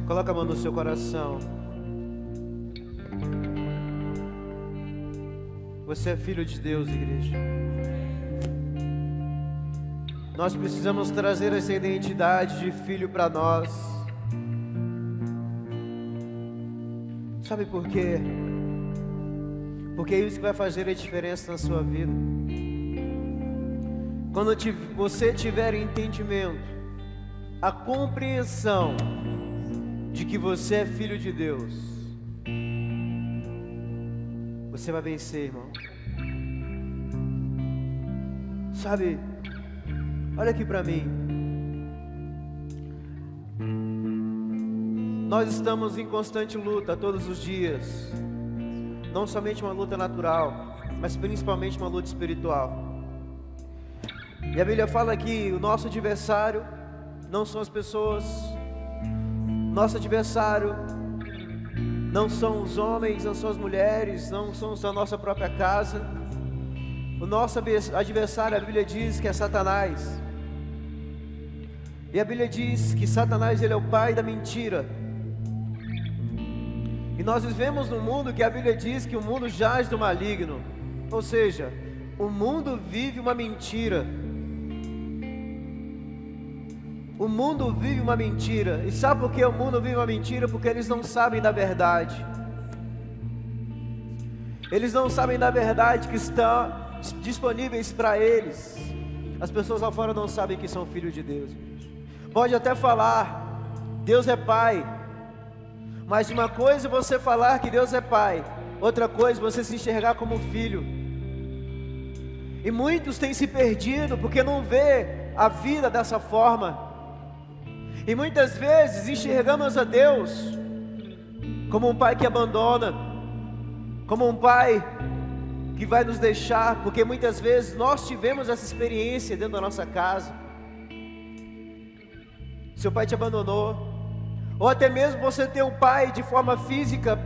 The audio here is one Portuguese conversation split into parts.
Coloca a mão no seu coração. Você é filho de Deus, igreja. Nós precisamos trazer essa identidade de filho para nós. Sabe por quê? Porque é isso que vai fazer a diferença na sua vida. Quando você tiver entendimento, a compreensão de que você é filho de Deus, você vai vencer, irmão. Sabe, olha aqui para mim. Nós estamos em constante luta todos os dias. Não somente uma luta natural, mas principalmente uma luta espiritual. E a Bíblia fala que o nosso adversário não são as pessoas. Nosso adversário não são os homens, não são as mulheres, não são a nossa própria casa. O nosso adversário, a Bíblia diz que é Satanás. E a Bíblia diz que Satanás, ele é o pai da mentira. E nós vivemos num mundo que a Bíblia diz que o mundo jaz do maligno. Ou seja, o mundo vive uma mentira. O mundo vive uma mentira. E sabe por que o mundo vive uma mentira? Porque eles não sabem da verdade. Eles não sabem da verdade que está disponíveis para eles. As pessoas lá fora não sabem que são filhos de Deus. Pode até falar, Deus é Pai. Mas uma coisa é você falar que Deus é Pai, outra coisa é você se enxergar como filho. E muitos têm se perdido porque não vê a vida dessa forma. E muitas vezes enxergamos a Deus como um pai que abandona, como um pai que vai nos deixar, porque muitas vezes nós tivemos essa experiência dentro da nossa casa. Seu pai te abandonou, ou até mesmo você tem um pai de forma física,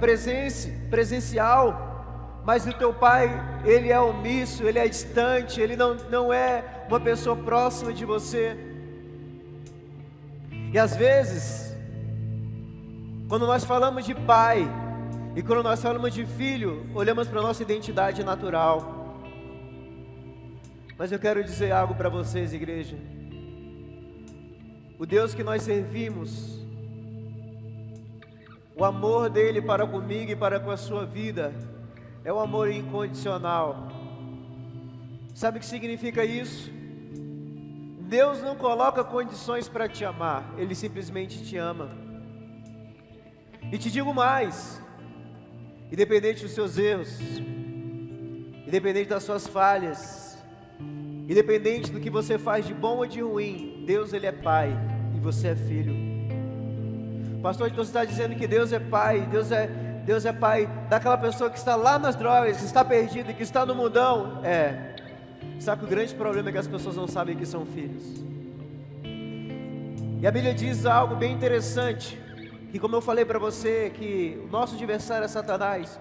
presencial, mas o teu pai, ele é omisso, ele é distante, ele não é uma pessoa próxima de você. E às vezes, quando nós falamos de pai, e quando nós falamos de filho, olhamos para a nossa identidade natural. Mas eu quero dizer algo para vocês, igreja. O Deus que nós servimos, o amor dele para comigo e para com a sua vida, é um amor incondicional. Sabe o que significa isso? Deus não coloca condições para te amar, Ele simplesmente te ama. E te digo mais, independente dos seus erros, independente das suas falhas, independente do que você faz de bom ou de ruim, Deus, Ele é Pai e você é filho. Pastor, então você está dizendo que Deus é Pai, Deus é Pai daquela pessoa que está lá nas drogas, que está perdida, que está no mundão? É. Sabe que o grande problema é que as pessoas não sabem que são filhos. E a Bíblia diz algo bem interessante, que como eu falei para você, que o nosso adversário é Satanás.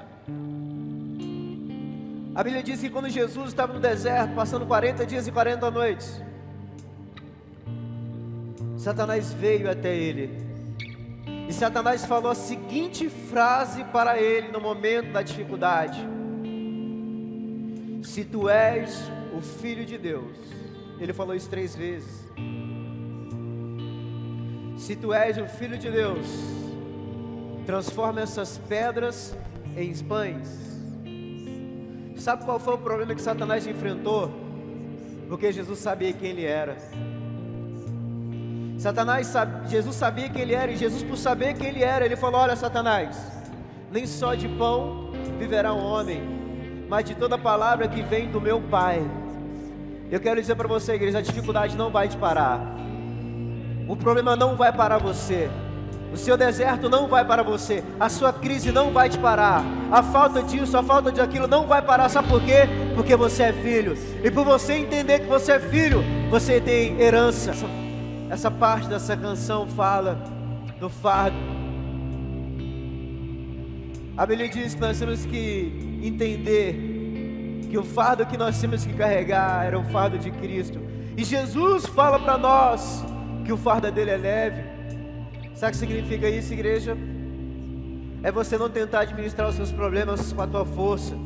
A Bíblia diz que quando Jesus estava no deserto, passando 40 dias e 40 noites, Satanás veio até ele. E Satanás falou a seguinte frase para ele no momento da dificuldade: se tu és o Filho de Deus. Ele falou isso 3 vezes. Se tu és o Filho de Deus, transforma essas pedras em pães. Sabe qual foi o problema que Satanás enfrentou? Porque Jesus sabia quem ele era. Jesus sabia quem ele era, e Jesus, por saber quem ele era, ele falou: olha, Satanás, nem só de pão viverá um homem, mas de toda palavra que vem do meu Pai. Eu quero dizer para você, igreja, a dificuldade não vai te parar, o problema não vai parar você, o seu deserto não vai parar você, a sua crise não vai te parar, a falta disso, a falta de aquilo não vai parar. Sabe por quê? Porque você é filho, e por você entender que você é filho, você tem herança. Essa parte dessa canção fala do fardo. A Bíblia diz que nós temos que entender que o fardo que nós temos que carregar era o fardo de Cristo. E Jesus fala para nós que o fardo dele é leve. Sabe o que significa isso, igreja? É você não tentar administrar os seus problemas com a tua força.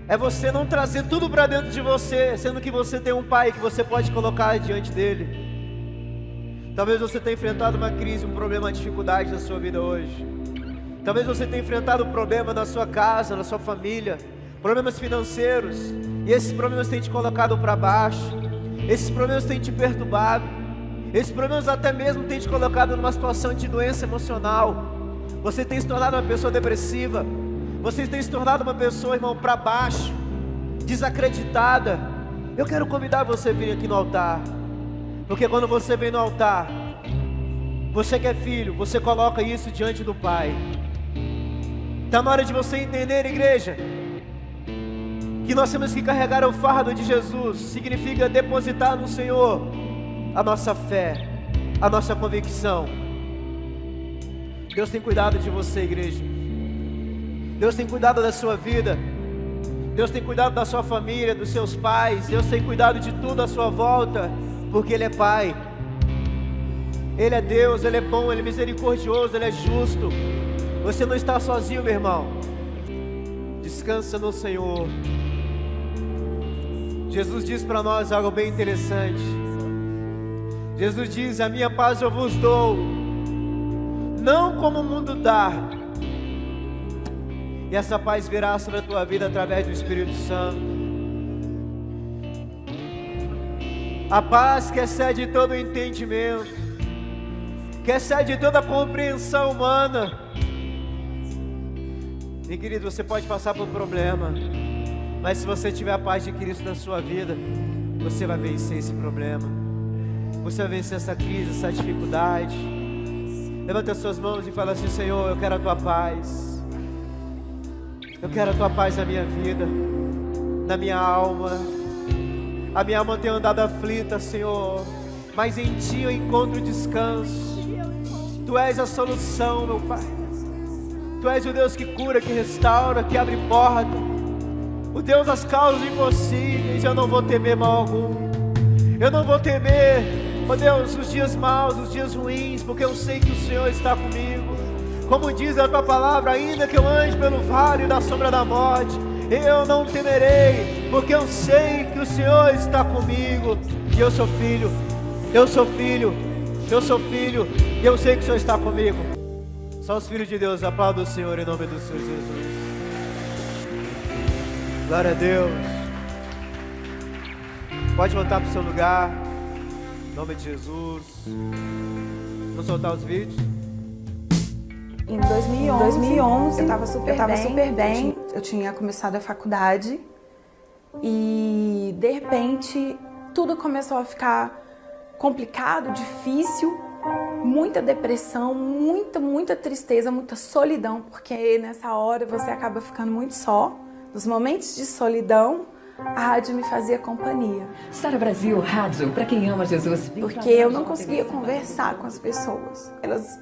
É você não trazer tudo para dentro de você, sendo que você tem um pai que você pode colocar diante dele. Talvez você tenha enfrentado uma crise, um problema, uma dificuldade na sua vida hoje. Talvez você tenha enfrentado um problema na sua casa, na sua família, problemas financeiros, e esses problemas têm te colocado para baixo. Esses problemas têm te perturbado. Esses problemas até mesmo têm te colocado numa situação de doença emocional. Você tem se tornado uma pessoa depressiva. Você tem se tornado uma pessoa, irmão, para baixo, desacreditada. Eu quero convidar você a vir aqui no altar, porque quando você vem no altar, você que é filho, você coloca isso diante do Pai. Está na hora de você entender, igreja, que nós temos que carregar o fardo de Jesus. Significa depositar no Senhor a nossa fé, a nossa convicção. Deus tem cuidado de você, igreja. Deus tem cuidado da sua vida. Deus tem cuidado da sua família, dos seus pais. Deus tem cuidado de tudo à sua volta, porque Ele é Pai. Ele é Deus, Ele é bom, Ele é misericordioso, Ele é justo. Você não está sozinho, meu irmão. Descansa no Senhor. Jesus diz para nós algo bem interessante. Jesus diz: a minha paz eu vos dou, não como o mundo dá. E essa paz virá sobre a tua vida através do Espírito Santo. A paz que excede todo o entendimento, que excede toda a compreensão humana. E querido, você pode passar por problema, mas se você tiver a paz de Cristo na sua vida, você vai vencer esse problema. Você vai vencer essa crise, essa dificuldade. Levanta as suas mãos e fala assim: Senhor, eu quero a tua paz. Eu quero a tua paz na minha vida, na minha alma. A minha alma tem andado aflita, Senhor, mas em Ti eu encontro descanso. Tu és a solução, meu Pai. Tu és o Deus que cura, que restaura, que abre porta. O Deus das causas impossíveis. Eu não vou temer mal algum. Eu não vou temer, ó Deus, os dias maus, os dias ruins, porque eu sei que o Senhor está comigo. Como diz a tua palavra: ainda que eu ande pelo vale da sombra da morte, eu não temerei, porque eu sei que o Senhor está comigo. E eu sou filho, eu sou filho, eu sou filho, e eu sei que o Senhor está comigo. Só os filhos de Deus aplaudam o Senhor em nome do Senhor Jesus. Glória a Deus. Pode voltar para o seu lugar, em nome de Jesus. Vamos soltar os vídeos. Em 2011 eu estava super bem. Eu tinha começado a faculdade e de repente tudo começou a ficar complicado, difícil, muita depressão, muita tristeza, muita solidão, porque nessa hora você acaba ficando muito só. Nos momentos de solidão, a rádio me fazia companhia. Sara Brasil, rádio para quem ama Jesus. Porque eu não conseguia conversar com as pessoas. Elas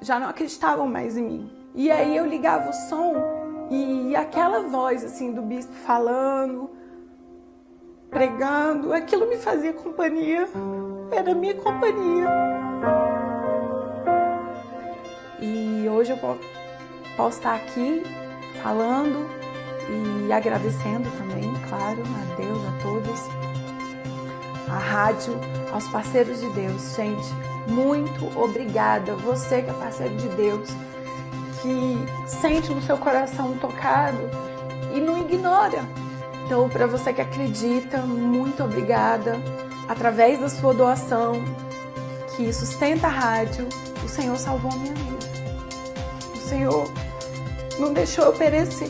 já não acreditavam mais em mim. E aí eu ligava o som e aquela voz assim do bispo falando, pregando, aquilo me fazia companhia. Era a minha companhia. E hoje eu posso estar aqui falando e agradecendo também, claro, a Deus, a todos, a rádio, aos parceiros de Deus. Gente, muito obrigada. Você que é parceiro de Deus, que sente no seu coração tocado e não ignora. Então, para você que acredita, muito obrigada. Através da sua doação, que sustenta a rádio, o Senhor salvou a minha vida. O Senhor não deixou eu perecer.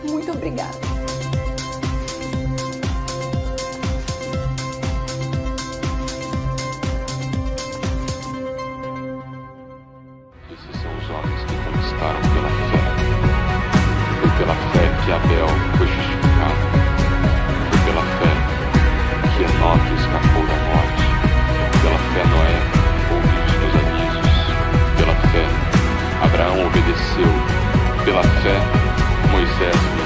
Muito obrigada. Esses são os homens que conquistaram pela fé. Foi pela fé que Abel foi justificado. Foi pela fé que Enoque escapou da morte. Pela fé Noé ouviu os seus avisos. Pela fé Abraão obedeceu. Pela fé Moisés viveu.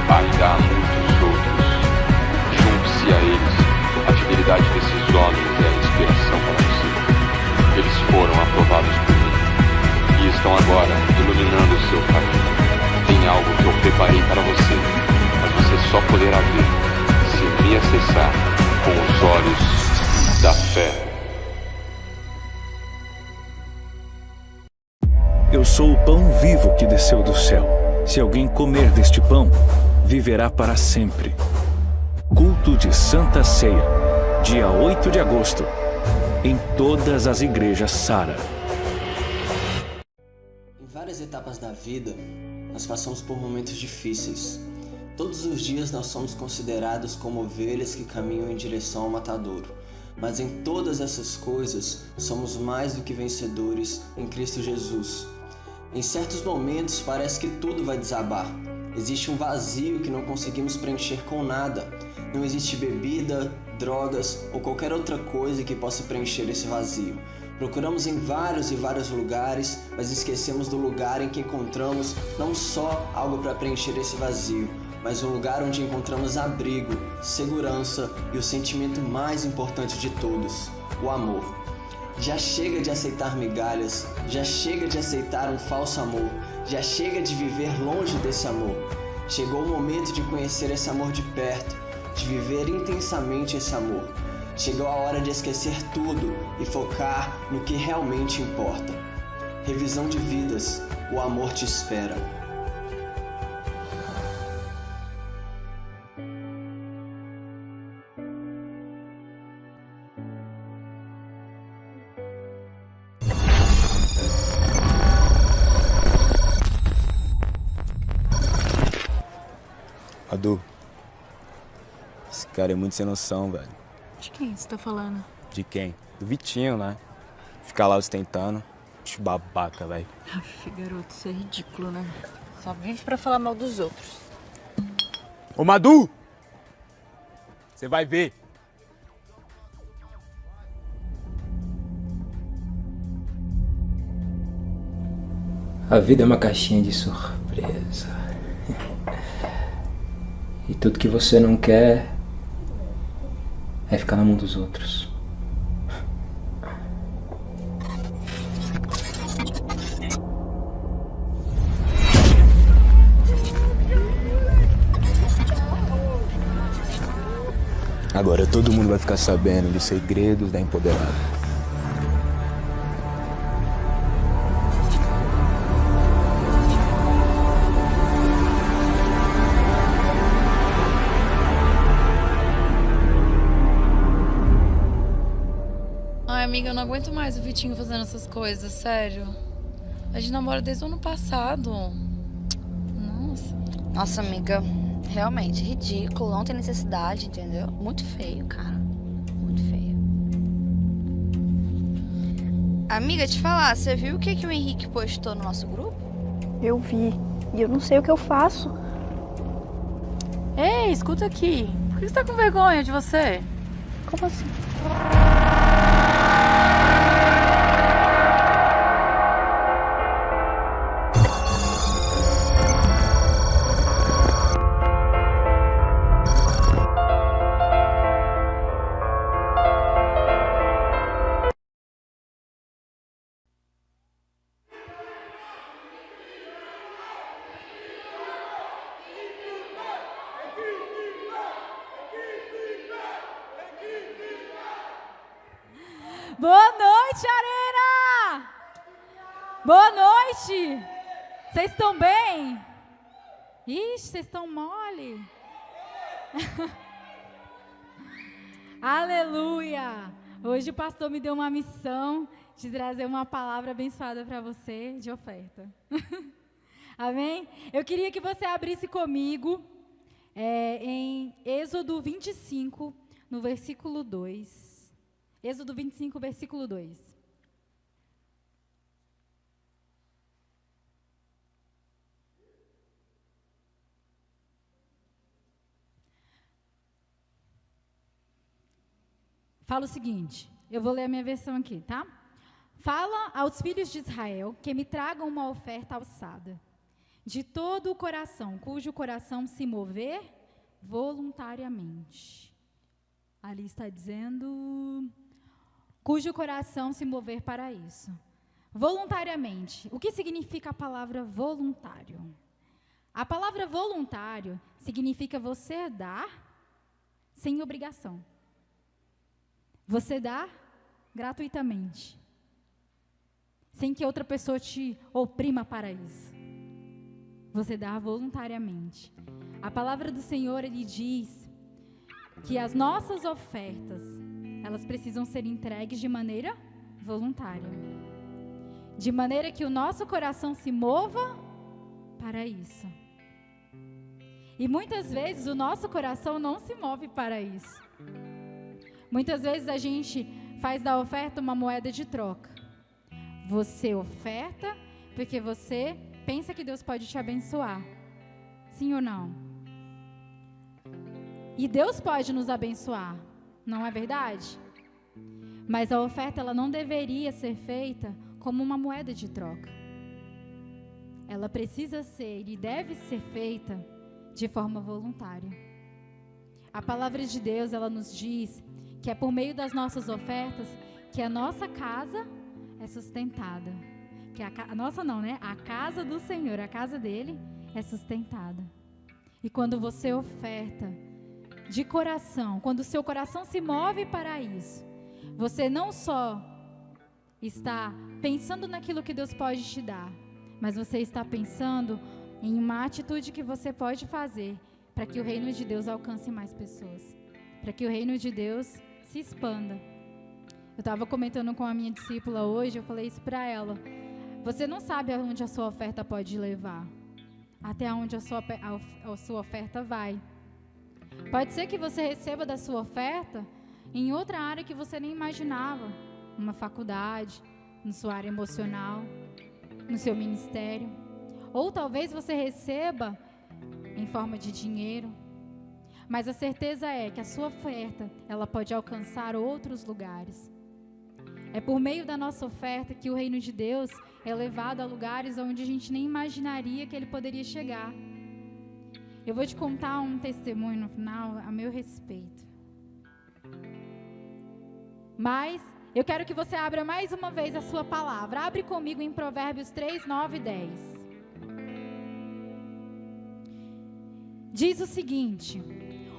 Ainda há muitos outros. Junte-se a eles. A fidelidade desses homens é a inspiração para você. foram aprovados por mim e estão agora iluminando o seu caminho. Tem algo que eu preparei para você, mas você só poderá ver se me acessar com os olhos da fé. Eu sou o pão vivo que desceu do céu. Se alguém comer deste pão, viverá para sempre. Culto de Santa Ceia, dia 8 de agosto, em todas as igrejas Sara. Em várias etapas da vida, nós passamos por momentos difíceis. Todos os dias nós somos considerados como ovelhas que caminham em direção ao matadouro. Mas em todas essas coisas, somos mais do que vencedores em Cristo Jesus. Em certos momentos parece que tudo vai desabar. Existe um vazio que não conseguimos preencher com nada. Não existe bebida, drogas ou qualquer outra coisa que possa preencher esse vazio. Procuramos em vários e vários lugares, mas esquecemos do lugar em que encontramos não só algo para preencher esse vazio, mas um lugar onde encontramos abrigo, segurança e o sentimento mais importante de todos, o amor. Já chega de aceitar migalhas, já chega de aceitar um falso amor, já chega de viver longe desse amor. Chegou o momento de conhecer esse amor de perto, de viver intensamente esse amor. Chegou a hora de esquecer tudo e focar no que realmente importa. Revisão de vidas, o amor te espera. Adu, esse cara é muito sem noção, velho. De quem você tá falando? De quem? Do Vitinho, né? Ficar lá ostentando. Bicho babaca, velho. Aff, garoto, isso é ridículo, né? Só vive pra falar mal dos outros. Ô, Madu! Você vai ver. A vida é uma caixinha de surpresa. E tudo que você não quer é ficar na mão dos outros. Agora todo mundo vai ficar sabendo dos segredos da empoderada. Amiga, eu não aguento mais o Vitinho fazendo essas coisas, sério. A gente namora desde o ano passado. Nossa. Nossa, amiga, realmente, ridículo, não tem necessidade, entendeu? Muito feio, cara. Muito feio. Amiga, te falar, você viu o que o Henrique postou no nosso grupo? Eu vi, e eu não sei o que eu faço. Ei, escuta aqui. Por que você tá com vergonha de você? Como assim? Boa noite, Arena! Boa noite! Vocês estão bem? Ixi, vocês estão mole. Aleluia! Hoje o pastor me deu uma missão de trazer uma palavra abençoada para você de oferta. Amém? Eu queria que você abrisse comigo em Êxodo 25, no versículo 2. Êxodo 25, versículo 2. Fala o seguinte, eu vou ler a minha versão aqui, tá? Fala aos filhos de Israel que me tragam uma oferta alçada, de todo o coração, cujo coração se mover voluntariamente. Ali está dizendo... cujo coração se mover para isso. Voluntariamente. O que significa a palavra voluntário? A palavra voluntário significa você dar sem obrigação. Você dá gratuitamente. Sem que outra pessoa te oprima para isso. Você dá voluntariamente. A palavra do Senhor, Ele diz que as nossas ofertas, elas precisam ser entregues de maneira voluntária. De maneira que o nosso coração se mova para isso. E muitas vezes o nosso coração não se move para isso. Muitas vezes a gente faz da oferta uma moeda de troca. Você oferta porque você pensa que Deus pode te abençoar. Sim ou não? E Deus pode nos abençoar, não é verdade? Mas a oferta, ela não deveria ser feita como uma moeda de troca. Ela precisa ser e deve ser feita de forma voluntária. A palavra de Deus, ela nos diz que é por meio das nossas ofertas que a nossa casa é sustentada. Que a nossa não, né? A casa do Senhor, a casa dele é sustentada. E quando você oferta de coração, quando o seu coração se move para isso, você não só está pensando naquilo que Deus pode te dar, mas você está pensando em uma atitude que você pode fazer para que o reino de Deus alcance mais pessoas, para que o reino de Deus se expanda. Eu estava comentando com a minha discípula hoje, eu falei isso para ela. Você não sabe aonde a sua oferta pode levar, até onde a sua oferta vai. Pode ser que você receba da sua oferta em outra área que você nem imaginava, numa faculdade, na sua área emocional, no seu ministério. Ou talvez você receba em forma de dinheiro. Mas a certeza é que a sua oferta, ela pode alcançar outros lugares. É por meio da nossa oferta que o reino de Deus é levado a lugares onde a gente nem imaginaria que ele poderia chegar. Eu vou te contar um testemunho no final a meu respeito. Mas eu quero que você abra mais uma vez a sua palavra. Abre comigo em Provérbios 3, 9 e 10. Diz o seguinte: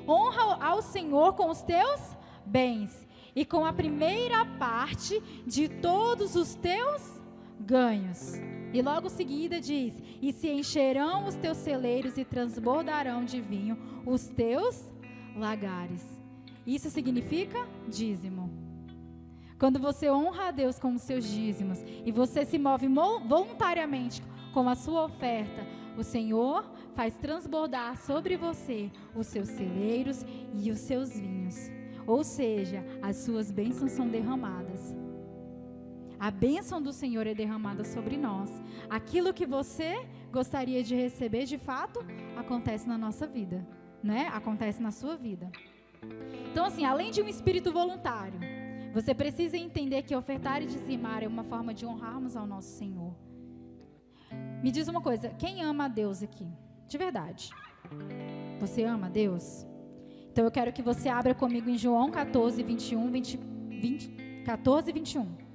honra ao Senhor com os teus bens e com a primeira parte de todos os teus ganhos. E logo em seguida diz: e se encherão os teus celeiros e transbordarão de vinho os teus lagares. Isso significa dízimo. Quando você honra a Deus com os seus dízimos e você se move voluntariamente com a sua oferta, o Senhor faz transbordar sobre você os seus celeiros e os seus vinhos. Ou seja, as suas bênçãos são derramadas. A bênção do Senhor é derramada sobre nós. Aquilo que você gostaria de receber, de fato, acontece na nossa vida, né? Acontece na sua vida. Então, assim, além de um espírito voluntário, você precisa entender que ofertar e dizimar é uma forma de honrarmos ao nosso Senhor. Me diz uma coisa, quem ama a Deus aqui? De verdade. Você ama a Deus? Então eu quero que você abra comigo em João 14, 21, 14 e 21.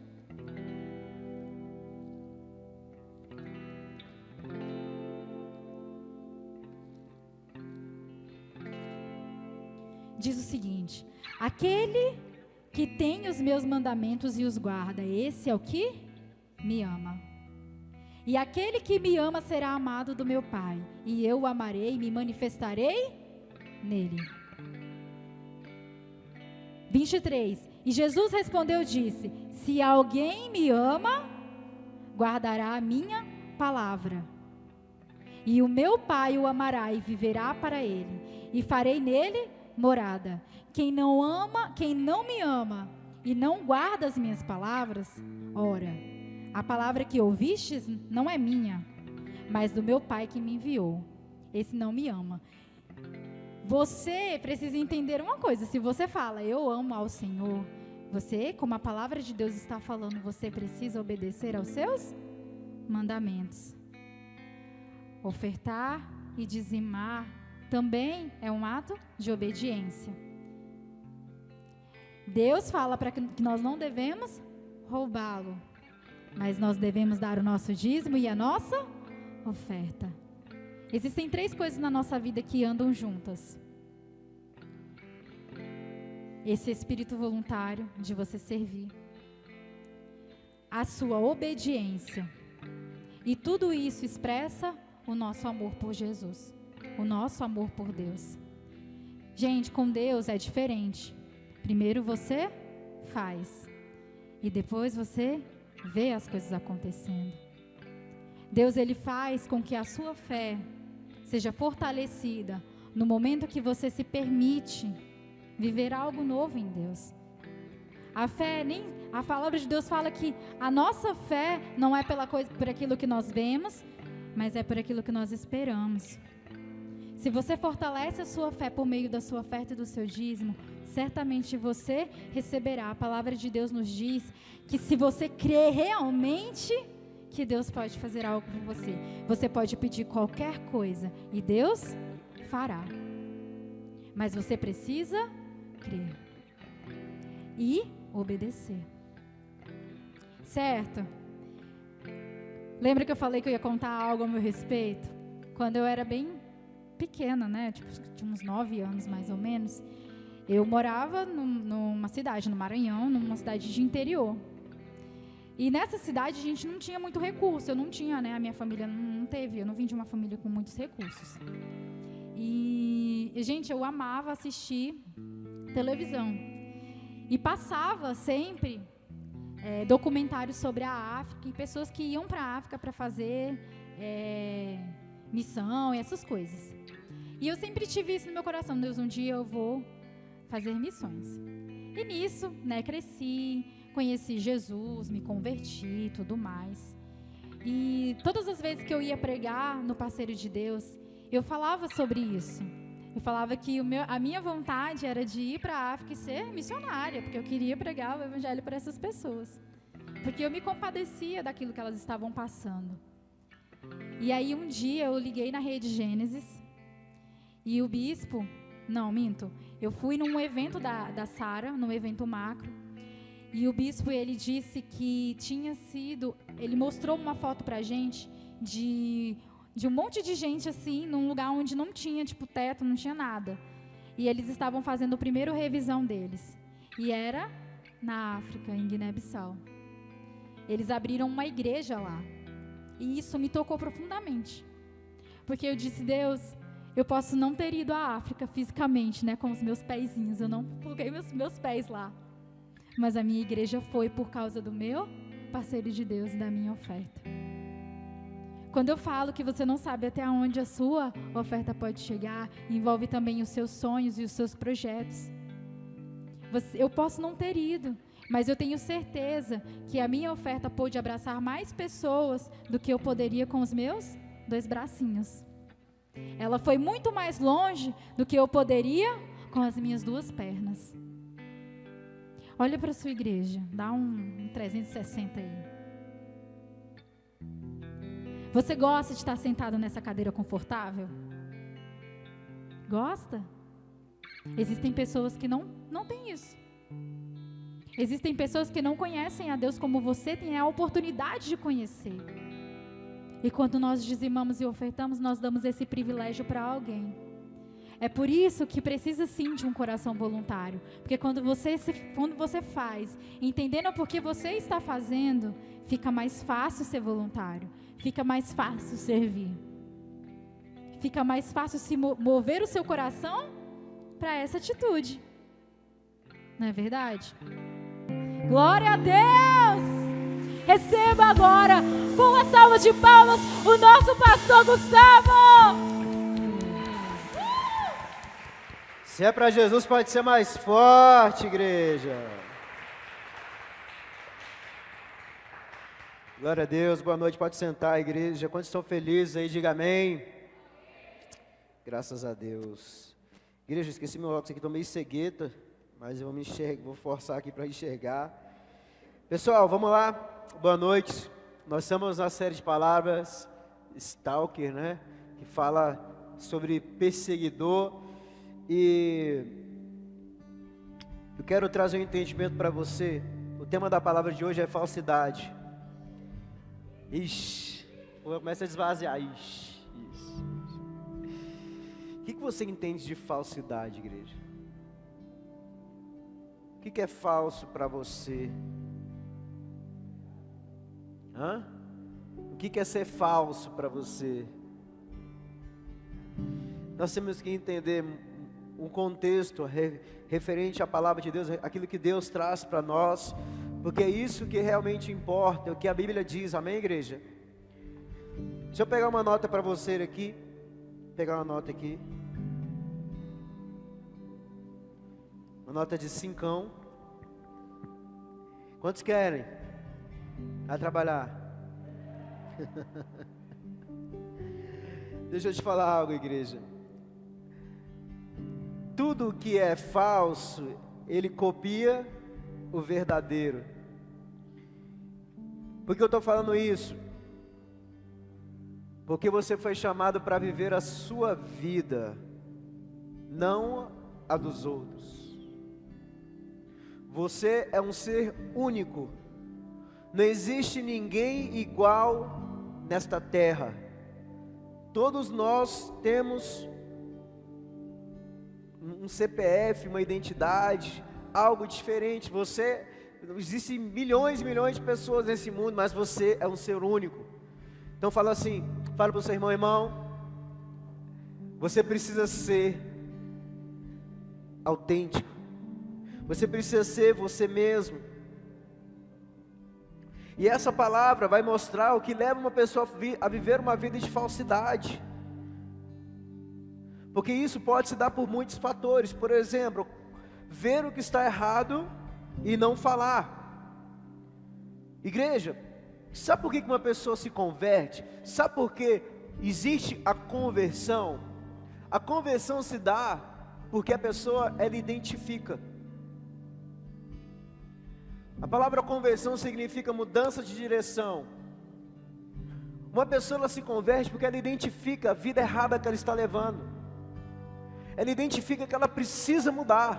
Diz o seguinte: aquele que tem os meus mandamentos e os guarda, esse é o que me ama. E aquele que me ama será amado do meu Pai, e eu o amarei e me manifestarei nele. 23. E Jesus respondeu e disse: se alguém me ama, guardará a minha palavra. E o meu Pai o amará e viverá para ele, e farei nele morada. Quem não me ama e não guarda as minhas palavras, ora, a palavra que ouvistes não é minha, mas do meu Pai que me enviou. Esse não me ama. Você precisa entender uma coisa: se você fala, eu amo ao Senhor, você, como a palavra de Deus está falando, você precisa obedecer aos seus mandamentos. Ofertar e dizimar também é um ato de obediência. Deus fala para que nós não devemos roubá-lo, mas nós devemos dar o nosso dízimo e a nossa oferta. Existem 3 coisas na nossa vida que andam juntas. Esse espírito voluntário de você servir, a sua obediência, e tudo isso expressa o nosso amor por Jesus, o nosso amor por Deus. Gente, com Deus é diferente. Primeiro você faz e depois você vê as coisas acontecendo. Deus, ele faz com que a sua fé seja fortalecida no momento que você se permite viver algo novo em Deus. A fé, a palavra de Deus fala que a nossa fé não é por aquilo que nós vemos, mas é por aquilo que nós esperamos. Se você fortalece a sua fé por meio da sua oferta e do seu dízimo, certamente você receberá. A palavra de Deus nos diz que se você crer realmente que Deus pode fazer algo por você, você pode pedir qualquer coisa e Deus fará. Mas você precisa crer e obedecer. Certo? Lembra que eu falei que eu ia contar algo a meu respeito? Quando eu era bem pequena, né? Tipo, tinha uns 9 anos mais ou menos. Eu morava numa cidade, no Maranhão, numa cidade de interior. E nessa cidade a gente não tinha muito recurso. Eu não tinha, né? A minha família não teve. Eu não vim de uma família com muitos recursos. E, gente, eu amava assistir televisão. E passava sempre documentários sobre a África e pessoas que iam para a África para fazer missão e essas coisas. E eu sempre tive isso no meu coração. Deus, um dia eu vou fazer missões. E nisso, né, cresci, conheci Jesus, me converti e tudo mais. E todas as vezes que eu ia pregar no Parceiro de Deus, eu falava sobre isso. Eu falava que a minha vontade era de ir para a África e ser missionária, porque eu queria pregar o evangelho para essas pessoas. Porque eu me compadecia daquilo que elas estavam passando. E aí um dia eu liguei na Rede Gênesis e o bispo, eu fui num evento da Sara, num evento macro, e o bispo, ele disse que ele mostrou uma foto pra gente de um monte de gente assim, num lugar onde não tinha, tipo, teto, não tinha nada. E eles estavam fazendo a primeira revisão deles. E era na África, em Guiné-Bissau. Eles abriram uma igreja lá. E isso me tocou profundamente. Porque eu disse, Deus, eu posso não ter ido à África fisicamente, né, com os meus pezinhos. Eu não coloquei meus pés lá. Mas a minha igreja foi por causa do meu parceiro de Deus e da minha oferta. Quando eu falo que você não sabe até onde a sua oferta pode chegar, envolve também os seus sonhos e os seus projetos. Eu posso não ter ido, mas eu tenho certeza que a minha oferta pôde abraçar mais pessoas do que eu poderia com os meus 2 bracinhos. Ela foi muito mais longe do que eu poderia com as minhas 2 pernas. Olha para a sua igreja, dá um 360 aí. Você gosta de estar sentado nessa cadeira confortável? Gosta? Existem pessoas que não têm isso. Existem pessoas que não conhecem a Deus como você tem a oportunidade de conhecer. E quando nós dizimamos e ofertamos, nós damos esse privilégio para alguém. É por isso que precisa sim de um coração voluntário. Porque quando você faz, entendendo por que você está fazendo, fica mais fácil ser voluntário. Fica mais fácil servir. Fica mais fácil se mover o seu coração para essa atitude. Não é verdade? Glória a Deus! Receba agora, com uma salva de palmas, o nosso pastor Gustavo! Se é para Jesus, pode ser mais forte, igreja. Glória a Deus, boa noite, pode sentar, igreja. Quantos estão felizes aí, diga amém. Graças a Deus. Igreja, esqueci meu óculos aqui, estou meio cegueta, mas eu vou forçar aqui para enxergar. Pessoal, vamos lá, boa noite. Nós estamos na série de palavras, Stalker, né? Que fala sobre perseguidor. E Eu quero trazer um entendimento para você. O tema da palavra de hoje é falsidade. Ixi, começa a esvaziar. Ixi, isso. O que você entende de falsidade, igreja? O que é falso para você? O que é ser falso para você? Nós temos que entender um contexto referente à palavra de Deus, aquilo que Deus traz para nós, porque é isso que realmente importa, é o que a Bíblia diz, amém, igreja? Deixa eu pegar uma nota para você aqui, uma nota de 5. Quantos querem? A trabalhar. Deixa eu te falar algo, igreja. Tudo que é falso, ele copia o verdadeiro. Por que eu estou falando isso? Porque você foi chamado para viver a sua vida, não a dos outros. Você é um ser único. Não existe ninguém igual nesta terra. Todos nós temos um CPF, uma identidade, algo diferente. Existem milhões e milhões de pessoas nesse mundo, mas você é um ser único. Então fala para o seu irmão, você precisa ser autêntico. Você precisa ser você mesmo. E essa palavra vai mostrar o que leva uma pessoa a viver uma vida de falsidade. Porque isso pode se dar por muitos fatores. Por exemplo, ver o que está errado e não falar. Igreja, sabe por que uma pessoa se converte? Sabe por que existe a conversão? A conversão se dá porque a pessoa, ela identifica. A palavra conversão significa mudança de direção. Uma pessoa, ela se converte porque ela identifica a vida errada que ela está levando. Ela identifica que ela precisa mudar,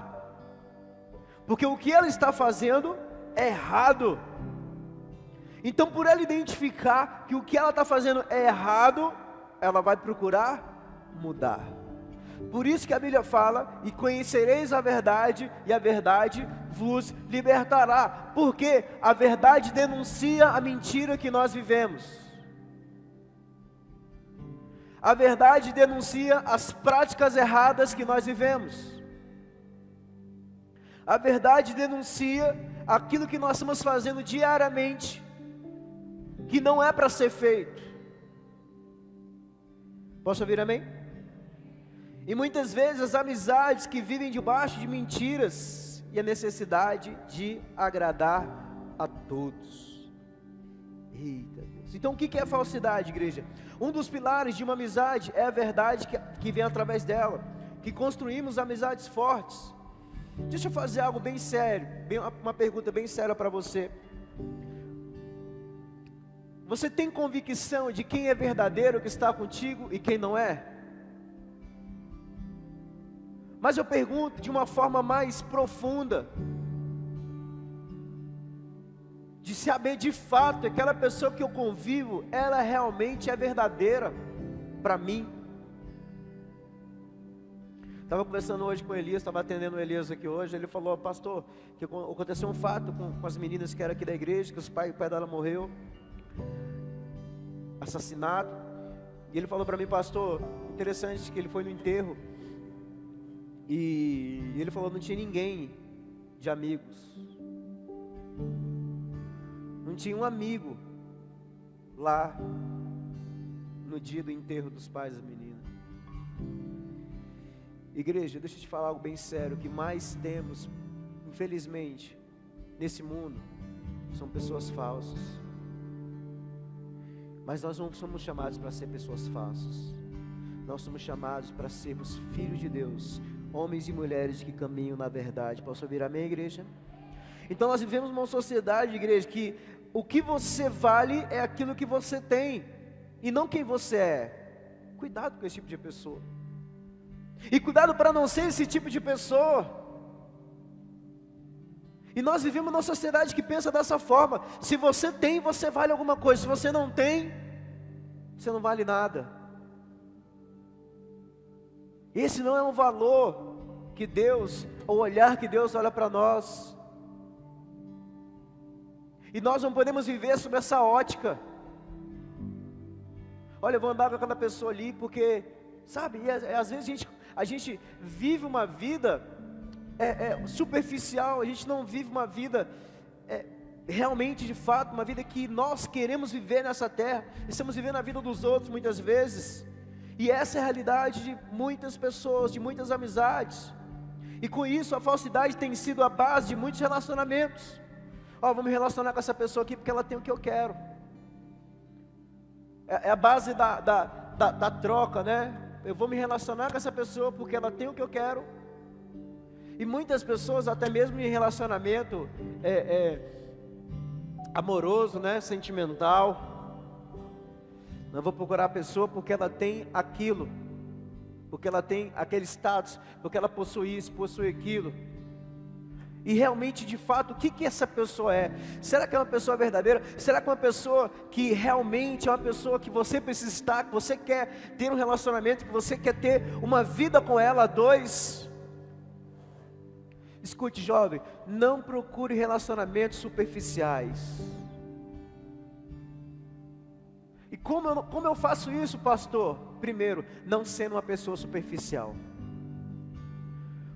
porque o que ela está fazendo é errado. Então, por ela identificar que o que ela está fazendo é errado, ela vai procurar mudar. Por isso que a Bíblia fala: e conhecereis a verdade, e a verdade vos libertará. Porque a verdade denuncia a mentira que nós vivemos. A verdade denuncia as práticas erradas que nós vivemos. A verdade denuncia aquilo que nós estamos fazendo diariamente, que não é para ser feito. Posso ouvir amém? E muitas vezes as amizades que vivem debaixo de mentiras e a necessidade de agradar a todos. Eita Deus. Então o que é falsidade, igreja? Um dos pilares de uma amizade é a verdade que vem através dela, que construímos amizades fortes. Deixa eu fazer algo bem sério, uma pergunta bem séria para você. Você tem convicção de quem é verdadeiro que está contigo e quem não é? Mas eu pergunto de uma forma mais profunda, de saber de fato aquela pessoa que eu convivo, ela realmente é verdadeira para mim. Estava conversando hoje com o Elias, estava atendendo o Elias aqui hoje. Ele falou: pastor, que aconteceu um fato com as meninas que eram aqui da igreja, que o pai dela morreu, assassinado. E ele falou para mim: pastor, interessante que ele foi no enterro, e ele falou: não tinha ninguém de amigos, não tinha um amigo lá no dia do enterro dos pais da menina. Igreja, deixa eu te falar algo bem sério. O que mais temos, infelizmente, nesse mundo são pessoas falsas. Mas nós não somos chamados para ser pessoas falsas. Nós somos chamados para sermos filhos de Deus, homens e mulheres que caminham na verdade. Posso ouvir amém, igreja? Então nós vivemos uma sociedade, igreja, que o que você vale é aquilo que você tem, e não quem você é. Cuidado com esse tipo de pessoa. E cuidado para não ser esse tipo de pessoa. E nós vivemos numa sociedade que pensa dessa forma: se você tem, você vale alguma coisa; se você não tem, você não vale nada. Esse não é um valor que Deus, o olhar que Deus olha para nós. E nós não podemos viver sob essa ótica. Olha, eu vou andar com aquela pessoa ali porque, sabe, às vezes a gente vive uma vida superficial. A gente não vive uma vida realmente, de fato, uma vida que nós queremos viver nessa terra. Estamos vivendo a vida dos outros muitas vezes. E essa é a realidade de muitas pessoas, de muitas amizades. E com isso a falsidade tem sido a base de muitos relacionamentos. Vou me relacionar com essa pessoa aqui porque ela tem o que eu quero. É a base da troca, né? Eu vou me relacionar com essa pessoa porque ela tem o que eu quero. E muitas pessoas, até mesmo em relacionamento amoroso, né? Sentimental, eu vou procurar a pessoa porque ela tem aquilo, porque ela tem aquele status, porque ela possui isso, possui aquilo. E realmente, de fato, o que essa pessoa é? Será que é uma pessoa verdadeira? Será que é uma pessoa que realmente é uma pessoa que você precisa estar, que você quer ter um relacionamento, que você quer ter uma vida com ela a dois? Escute, jovem, não procure relacionamentos superficiais. E como eu faço isso, pastor? Primeiro, não sendo uma pessoa superficial.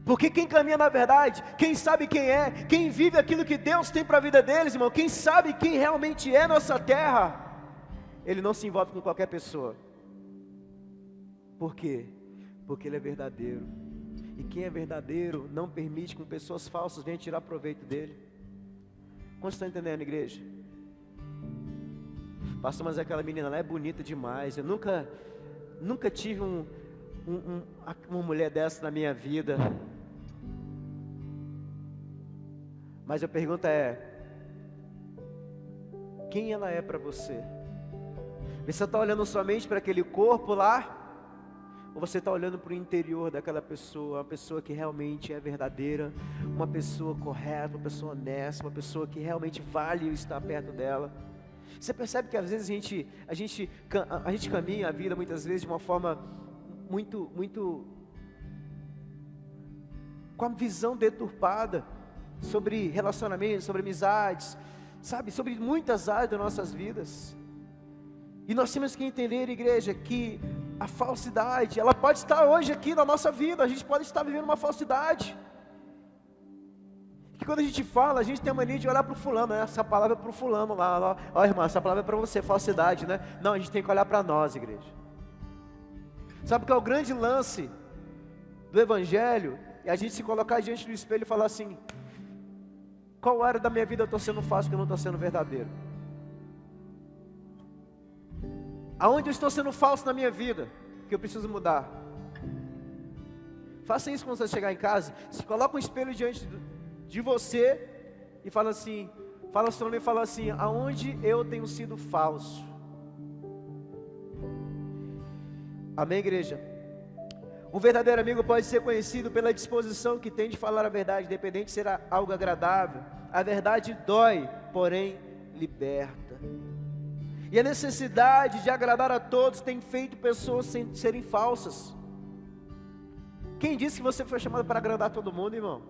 Porque quem caminha na verdade, quem sabe quem é, quem vive aquilo que Deus tem para a vida deles, irmão, quem sabe quem realmente é nossa terra, ele não se envolve com qualquer pessoa. Por quê? Porque ele é verdadeiro. E quem é verdadeiro não permite que pessoas falsas venham tirar proveito dele. Quantos estão entendendo, igreja? Pastor, mas aquela menina lá é bonita demais. Eu nunca tive uma mulher dessa na minha vida. Mas a pergunta é: quem ela é para você? Você está olhando somente para aquele corpo lá? Ou você está olhando para o interior daquela pessoa? Uma pessoa que realmente é verdadeira, uma pessoa correta, uma pessoa honesta, uma pessoa que realmente vale estar perto dela. Você percebe que às vezes a gente caminha a vida muitas vezes de uma forma muito com a visão deturpada sobre relacionamentos, sobre amizades, sabe, sobre muitas áreas das nossas vidas. E nós temos que entender, igreja, que a falsidade, ela pode estar hoje aqui na nossa vida. A gente pode estar vivendo uma falsidade. Que quando a gente fala, a gente tem a mania de olhar para o fulano, né? Essa palavra é para o fulano lá. Ó, irmã, essa palavra é para você, falsidade, né? Não, a gente tem que olhar para nós, igreja. Sabe qual é o grande lance do evangelho? É a gente se colocar diante do espelho e falar assim: qual área da minha vida eu estou sendo falso, que eu não estou sendo verdadeiro? Aonde eu estou sendo falso na minha vida, que eu preciso mudar? Faça isso quando você chegar em casa. Se coloca um espelho diante de você e fala assim, fala o seu nome e fala assim: aonde eu tenho sido falso? Amém, igreja? Um verdadeiro amigo pode ser conhecido pela disposição que tem de falar a verdade, independente de ser algo agradável. A verdade dói, porém liberta. E a necessidade de agradar a todos tem feito pessoas serem falsas. Quem disse que você foi chamado para agradar todo mundo, irmão?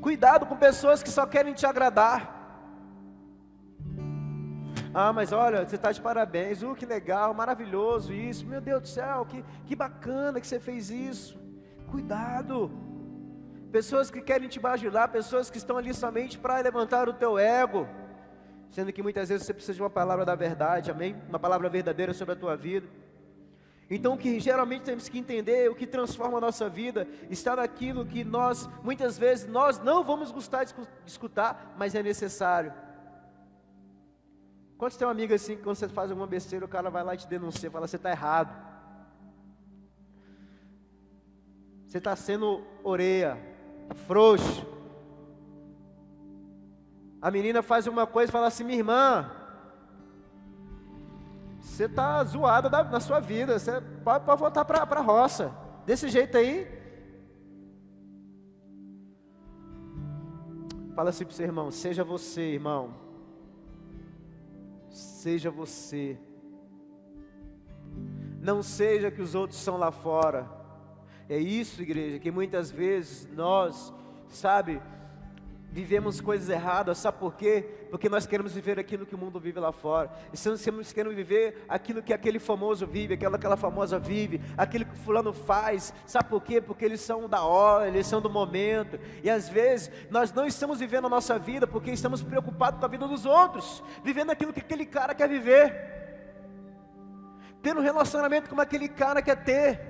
Cuidado com pessoas que só querem te agradar. Ah, mas olha, você está de parabéns, que legal, maravilhoso isso, meu Deus do céu, que bacana que você fez isso. Cuidado. Pessoas que querem te bajular, pessoas que estão ali somente para levantar o teu ego, sendo que muitas vezes você precisa de uma palavra da verdade, amém? Uma palavra verdadeira sobre a tua vida. Então o que geralmente temos que entender, o que transforma a nossa vida, está naquilo que muitas vezes nós não vamos gostar de escutar, mas é necessário. Quantos tem um amigo assim, que quando você faz alguma besteira, o cara vai lá e te denuncia, fala: você está errado, você está sendo orelha, frouxo. A menina faz uma coisa e fala assim: minha irmã, você está zoada na sua vida, você pode voltar para a roça, desse jeito aí. Fala assim para o seu irmão: seja você, irmão. Seja você. Não seja que os outros são lá fora. É isso, igreja, que muitas vezes nós, vivemos coisas erradas. Sabe por quê? Porque nós queremos viver aquilo que o mundo vive lá fora. E nós queremos viver aquilo que aquele famoso vive, aquela famosa vive, aquilo que fulano faz. Sabe por quê? Porque eles são da hora, eles são do momento. E às vezes nós não estamos vivendo a nossa vida porque estamos preocupados com a vida dos outros, vivendo aquilo que aquele cara quer viver, tendo um relacionamento como aquele cara quer ter,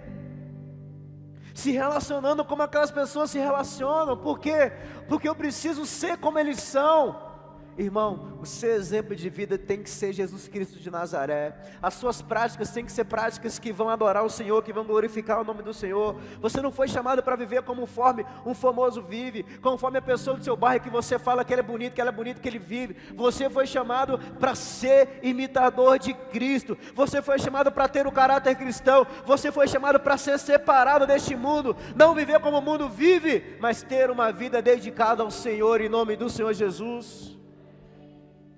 se relacionando como aquelas pessoas se relacionam. Por quê? Porque eu preciso ser como eles são. Irmão, o seu exemplo de vida tem que ser Jesus Cristo de Nazaré. As suas práticas têm que ser práticas que vão adorar o Senhor, que vão glorificar o nome do Senhor. Você não foi chamado para viver conforme um famoso vive, conforme a pessoa do seu bairro que você fala que ela é bonita, que ele vive. Você foi chamado para ser imitador de Cristo. Você foi chamado para ter o caráter cristão. Você foi chamado para ser separado deste mundo, não viver como o mundo vive, mas ter uma vida dedicada ao Senhor, em nome do Senhor Jesus.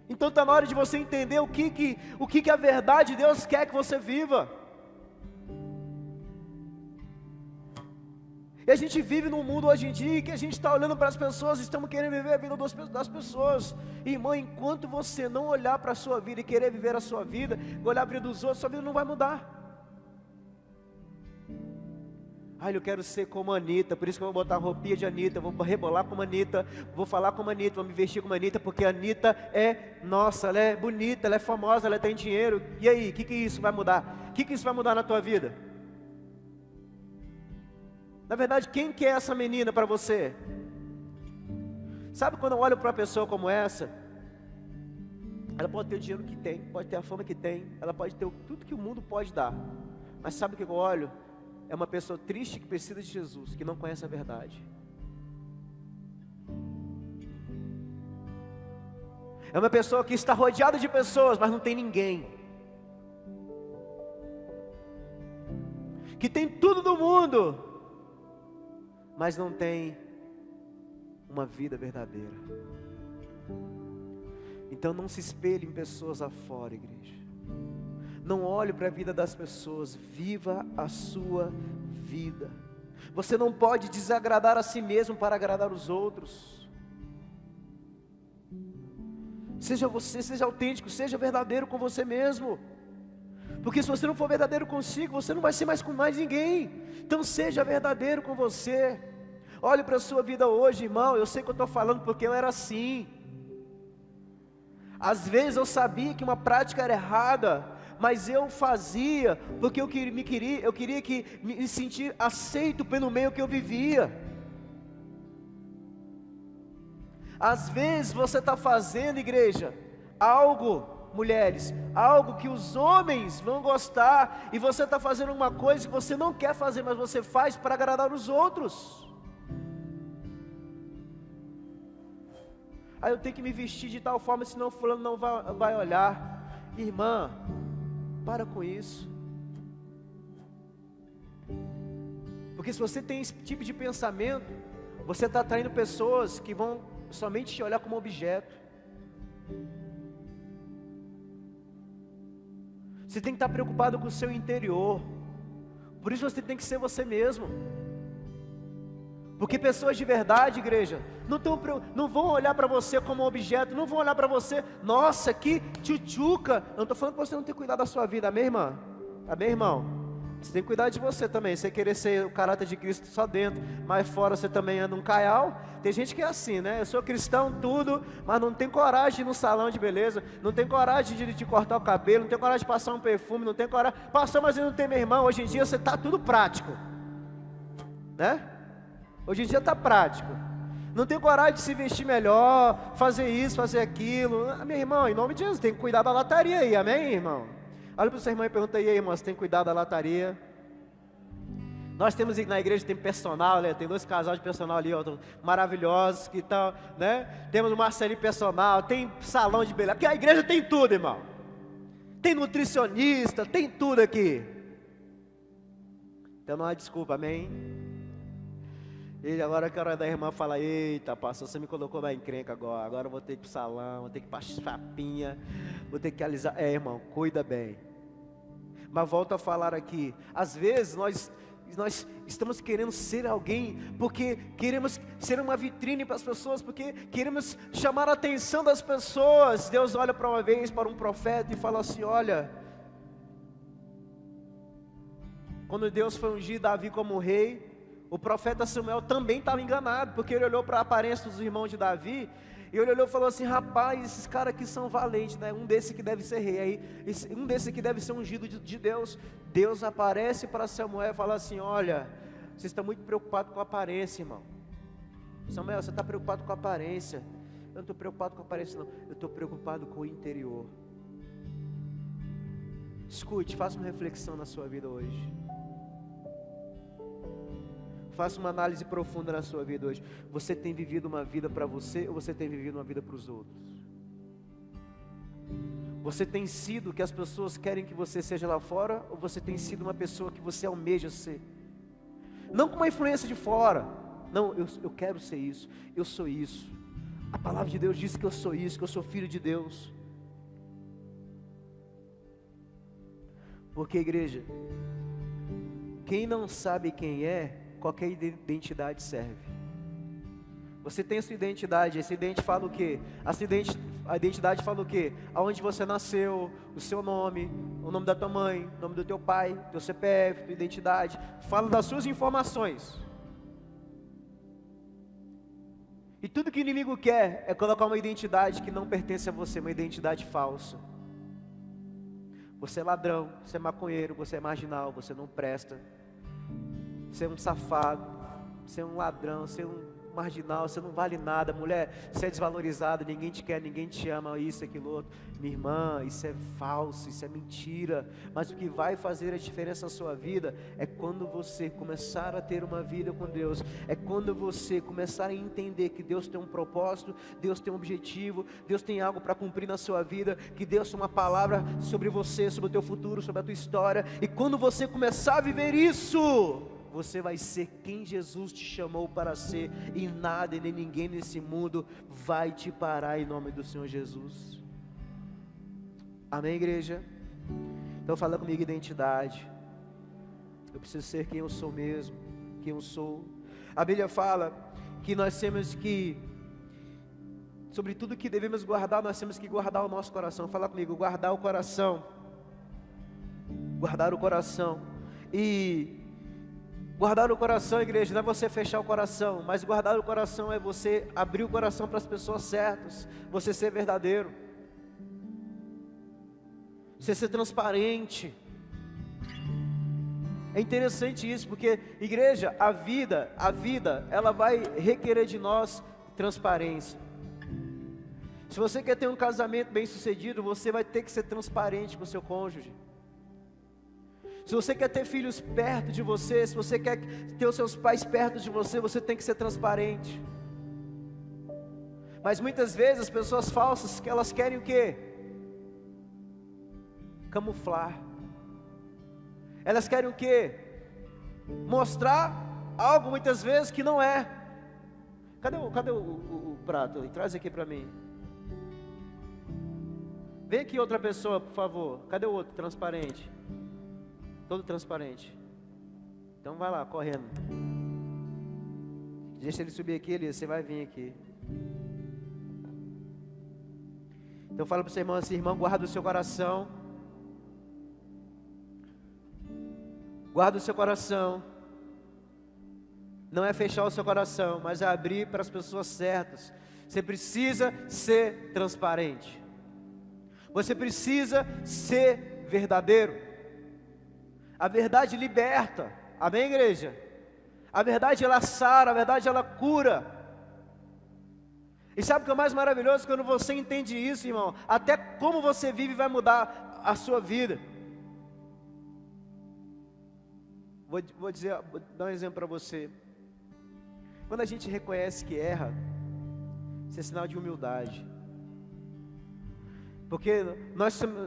Então está na hora de você entender o que a verdade de Deus quer que você viva. E a gente vive num mundo hoje em dia que a gente está olhando para as pessoas e estamos querendo viver a vida das pessoas. Irmão, enquanto você não olhar para a sua vida e querer viver a sua vida, olhar para a vida dos outros, sua vida não vai mudar. Eu quero ser como a Anitta, por isso que eu vou botar roupinha de Anitta, vou rebolar como a Anitta, vou falar como a Anitta, vou me vestir como a Anitta, porque a Anitta nossa, ela é bonita, ela é famosa, ela tem dinheiro. E aí, o que isso vai mudar? O que isso vai mudar na tua vida? Na verdade, quem que é essa menina para você? Sabe, quando eu olho para uma pessoa como essa, ela pode ter o dinheiro que tem, pode ter a fama que tem, ela pode ter tudo que o mundo pode dar, mas sabe o que eu olho? É uma pessoa triste que precisa de Jesus, que não conhece a verdade. É uma pessoa que está rodeada de pessoas, mas não tem ninguém. Que tem tudo do mundo, mas não tem uma vida verdadeira. Então não se espelhe em pessoas afora, igreja. Não olhe para a vida das pessoas, viva a sua vida. Você não pode desagradar a si mesmo para agradar os outros. Seja você, seja autêntico, seja verdadeiro com você mesmo. Porque se você não for verdadeiro consigo, você não vai ser mais com mais ninguém. Então seja verdadeiro com você. Olhe para a sua vida hoje, irmão. Eu sei que eu estou falando porque eu era assim. Às vezes eu sabia que uma prática era errada, mas eu fazia porque eu queria me sentir aceito pelo meio que eu vivia. Às vezes você está fazendo, igreja, algo, mulheres, algo que os homens vão gostar, e você está fazendo uma coisa que você não quer fazer, mas você faz para agradar os outros. Eu tenho que me vestir de tal forma, senão fulano não vai olhar. Irmã, para com isso. Porque se você tem esse tipo de pensamento, você está atraindo pessoas que vão somente te olhar como objeto. Você tem que estar preocupado com o seu interior. Por isso você tem que ser você mesmo. Porque pessoas de verdade, igreja, não vão olhar para você como objeto, não vão olhar para você, nossa, que tchutchuca. Eu não estou falando para você não ter cuidado da sua vida, amém, irmã? Amém, irmão? Você tem que cuidar de você também. Você querer ser o caráter de Cristo só dentro, mas fora você também anda um caial. Tem gente que é assim, né? Eu sou cristão, tudo, mas não tem coragem de ir no salão de beleza, não tem coragem de cortar o cabelo, não tem coragem de passar um perfume, não tem coragem. Pastor, mas eu não tenho, meu irmão. Hoje em dia você está tudo prático, né? Hoje em dia está prático. Não tem coragem de se vestir melhor, fazer isso, fazer aquilo. Meu irmão, em nome de Jesus, tem que cuidar da lataria aí, amém, irmão? Olha para o seu irmão e pergunta aí, irmão, você tem que cuidar da lataria? Nós temos na igreja, tem personal, né? Tem 2 casais de personal ali, ó, maravilhosos, que tal, né? Temos o Marcelinho personal, tem salão de beleza, porque a igreja tem tudo, irmão. Tem nutricionista, tem tudo aqui. Então não há desculpa, amém? E agora que a hora da irmã fala, eita, pastor, você me colocou na encrenca agora eu vou ter que ir pro salão, vou ter que ir pra chapinha, vou ter que alisar. Irmão, cuida bem. Mas volto a falar aqui, às vezes nós estamos querendo ser alguém, porque queremos ser uma vitrine para as pessoas, porque queremos chamar a atenção das pessoas. Deus olha para uma vez para um profeta e fala assim, olha, quando Deus foi ungir Davi como rei, o profeta Samuel também estava enganado, porque ele olhou para a aparência dos irmãos de Davi, e ele olhou e falou assim, rapaz, esses caras aqui são valentes, né? Um desse que deve ser rei, um desse que deve ser ungido de Deus. Deus aparece para Samuel e fala assim, olha, vocês estão muito preocupados com a aparência, irmão. Samuel, você está preocupado com a aparência. Eu não estou preocupado com a aparência não, eu estou preocupado com o interior. Escute, faça uma reflexão na sua vida hoje. Faça uma análise profunda na sua vida hoje. Você tem vivido uma vida para você ou você tem vivido uma vida para os outros? Você tem sido o que as pessoas querem que você seja lá fora, ou você tem sido uma pessoa que você almeja ser? Não com uma influência de fora. Não, eu quero ser isso, eu sou isso. A palavra de Deus diz que eu sou isso, que eu sou filho de Deus. Porque, igreja, quem não sabe quem é, qualquer identidade serve. Você tem a sua identidade, essa identidade fala o quê? A identidade fala o quê? Aonde você nasceu, o seu nome, o nome da tua mãe, o nome do teu pai, teu CPF, tua identidade, fala das suas informações. E tudo que o inimigo quer é colocar uma identidade que não pertence a você, uma identidade falsa. Você é ladrão, você é maconheiro, você é marginal, você não presta. Você é um safado, você é um ladrão, você é um marginal, você não vale nada. Mulher, você é desvalorizada, ninguém te quer, ninguém te ama, isso, aquilo, outro. Minha irmã, isso é falso, isso é mentira. Mas o que vai fazer a diferença na sua vida é quando você começar a ter uma vida com Deus. É quando você começar a entender que Deus tem um propósito, Deus tem um objetivo, Deus tem algo para cumprir na sua vida, que Deus tem uma palavra sobre você, sobre o teu futuro, sobre a tua história. E quando você começar a viver isso, você vai ser quem Jesus te chamou para ser, e nada e nem ninguém nesse mundo vai te parar em nome do Senhor Jesus. Amém, igreja? Então fala comigo, identidade. Eu preciso ser quem eu sou mesmo, quem eu sou. A Bíblia fala que nós temos que, sobre tudo que devemos guardar, nós temos que guardar o nosso coração. Fala comigo, guardar o coração. Guardar o coração. E guardar o coração, igreja, não é você fechar o coração, mas guardar o coração é você abrir o coração para as pessoas certas, você ser verdadeiro, você ser transparente. É interessante isso, porque, igreja, a vida, ela vai requerer de nós transparência. Se você quer ter um casamento bem sucedido, você vai ter que ser transparente com o seu cônjuge. Se você quer ter filhos perto de você, se você quer ter os seus pais perto de você, você tem que ser transparente. Mas muitas vezes as pessoas falsas, que elas querem o quê? Camuflar. Elas querem o quê? Mostrar algo muitas vezes que não é. Cadê o prato? Traz aqui para mim. Vem aqui outra pessoa, por favor. Cadê o outro transparente? Todo transparente. Então vai lá, correndo. Deixa ele subir aqui, Elias, você vai vir aqui. Então fala para o seu irmão assim, irmão, guarda o seu coração. Guarda o seu coração. Não é fechar o seu coração, mas é abrir para as pessoas certas. Você precisa ser transparente. Você precisa ser verdadeiro. A verdade liberta, amém, igreja? A verdade ela sara, a verdade ela cura. E sabe o que é mais maravilhoso? Quando você entende isso, irmão, até como você vive vai mudar a sua vida. Vou dar um exemplo para você. Quando a gente reconhece que erra, isso é sinal de humildade. Porque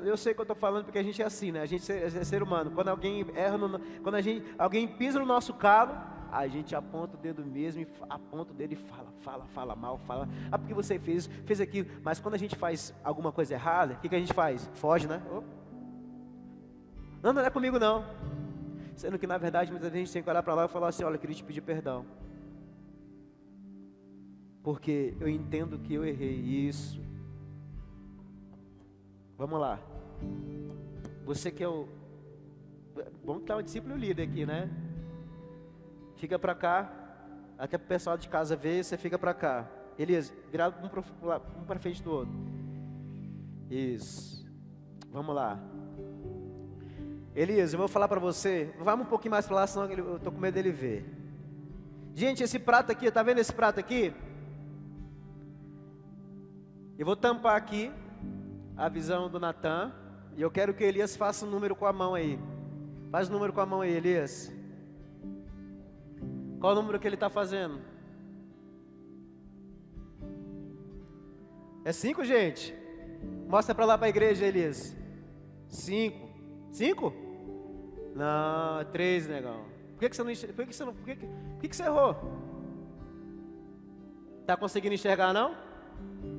eu sei que eu estou falando porque a gente é assim, né? A gente é ser humano. Quando alguém erra, alguém pisa no nosso calo, a gente aponta o dedo mesmo e aponta o dedo e fala mal, fala. Ah, porque você fez aquilo. Mas quando a gente faz alguma coisa errada, o que a gente faz? Foge, né? Oh. Não é comigo não. Sendo que na verdade muitas vezes a gente tem que olhar para lá e falar assim, olha, eu queria te pedir perdão. Porque eu entendo que eu errei isso. Vamos lá. Você que é o... Bom que tá um discípulo líder aqui, né? Fica para cá. Até pro pessoal de casa ver, você fica para cá. Elias, virado um para frente do outro. Isso. Vamos lá. Elias, eu vou falar para você. Vamos um pouquinho mais para lá, senão eu tô com medo dele ver. Gente, esse prato aqui, tá vendo esse prato aqui? Eu vou tampar aqui a visão do Natan. E eu quero que Elias faça um número com a mão aí. Faz o número com a mão aí, Elias. Qual o número que ele está fazendo? É 5, gente? Mostra para lá para a igreja, Elias. 5. 5? Não, é 3, negão. Por que você não enxerga? Por que você errou? Tá conseguindo enxergar, não?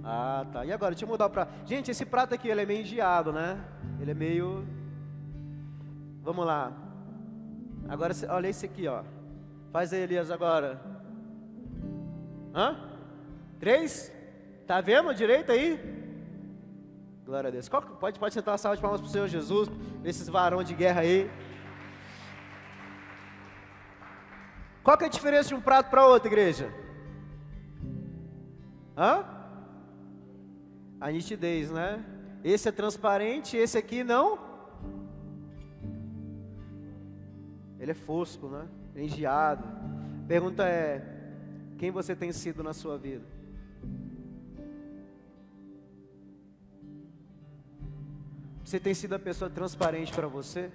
Ah, tá. E agora? Deixa eu mudar o prato. Gente, esse prato aqui, ele é meio engiado, né? Ele é meio... Vamos lá. Agora, olha esse aqui, ó. Faz aí, Elias, agora. 3? Tá vendo direito aí? Glória a Deus. Pode sentar uma salva de palmas pro Senhor Jesus, esses varões de guerra aí. Qual que é a diferença de um prato para outro, igreja? A nitidez, né? Esse é transparente, esse aqui não. Ele é fosco, né? Engiado. Pergunta é: quem você tem sido na sua vida? Você tem sido a pessoa transparente para você?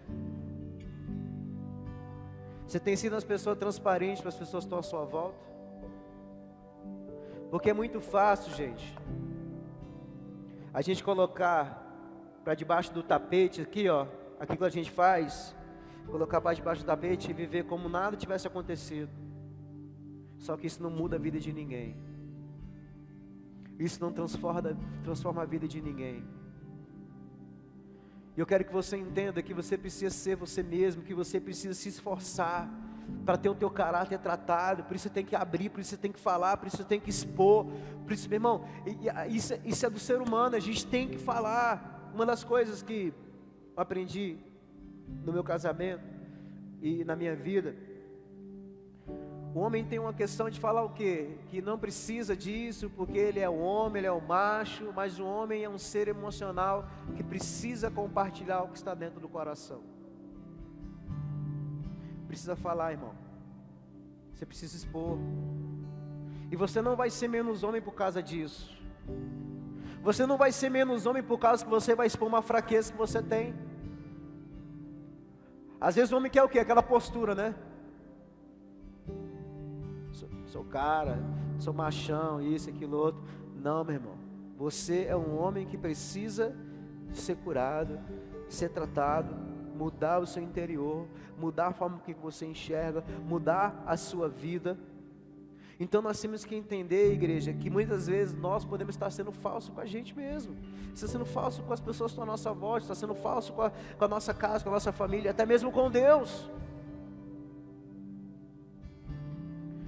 Você tem sido as pessoas transparentes para as pessoas que estão à sua volta? Porque é muito fácil, gente, a gente colocar para debaixo do tapete aqui, ó, aquilo que a gente faz, colocar para debaixo do tapete e viver como nada tivesse acontecido. Só que isso não muda a vida de ninguém. Isso não transforma a vida de ninguém. E eu quero que você entenda que você precisa ser você mesmo, que você precisa se esforçar para ter o teu caráter tratado. Por isso você tem que abrir, por isso você tem que falar, por isso você tem que expor. Por isso, meu irmão, isso é do ser humano, a gente tem que falar. Uma das coisas que eu aprendi no meu casamento e na minha vida, o homem tem uma questão de falar o quê? Que não precisa disso, porque ele é o homem, ele é o macho, mas o homem é um ser emocional que precisa compartilhar o que está dentro do coração. Precisa falar, irmão. Você precisa expor. E você não vai ser menos homem por causa disso. Você não vai ser menos homem por causa que você vai expor uma fraqueza que você tem. Às vezes o homem quer o quê? Aquela postura, né? Sou cara, sou machão, isso, aquilo, outro. Não, meu irmão. Você é um homem que precisa ser curado, ser tratado, mudar o seu interior, mudar a forma que você enxerga, mudar a sua vida. Então nós temos que entender, igreja, que muitas vezes nós podemos estar sendo falso com a gente mesmo. Está sendo falso com as pessoas que estão à nossa volta, está sendo falso com a nossa casa, com a nossa família, até mesmo com Deus.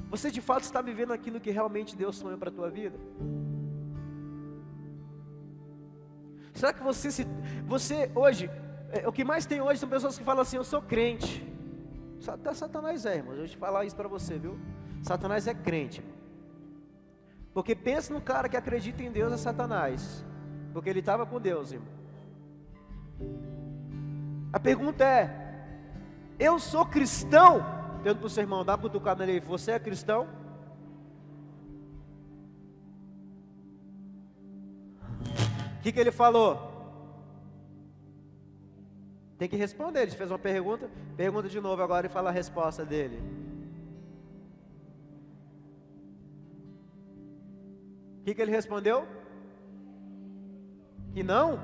Você de fato está vivendo aquilo que realmente Deus sonhou para a tua vida? Será que você hoje, o que mais tem hoje são pessoas que falam assim, eu sou crente. Até Satanás é, irmão, eu vou te falar isso para você, viu? Satanás é crente, irmão. Porque pensa no cara que acredita em Deus é Satanás, porque ele estava com Deus, irmão. A pergunta é, eu sou cristão? Pergunta para o seu irmão, dá uma cutucada nele, você é cristão? O que ele falou? Tem que responder, ele fez uma pergunta, pergunta de novo agora e fala a resposta dele. O que ele respondeu? Que não?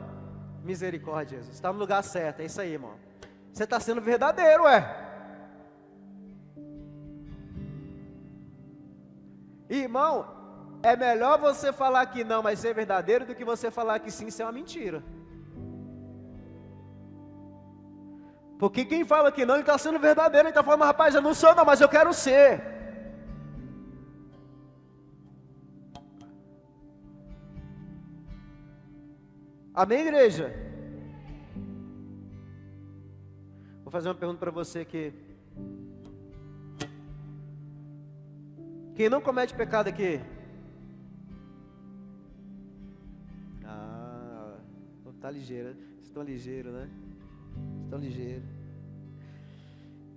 Misericórdia, Jesus, está no lugar certo, é isso aí, irmão. Você está sendo verdadeiro, Irmão, é melhor você falar que não, mas ser verdadeiro, do que você falar que sim, isso é uma mentira. Porque quem fala que não, ele está sendo verdadeiro, ele está falando, rapaz, eu não sou não, mas eu quero ser. Amém, igreja? Vou fazer uma pergunta para você aqui. Quem não comete pecado aqui? Tá ligeiro, vocês estão ligeiros, né? Estão ligeiros.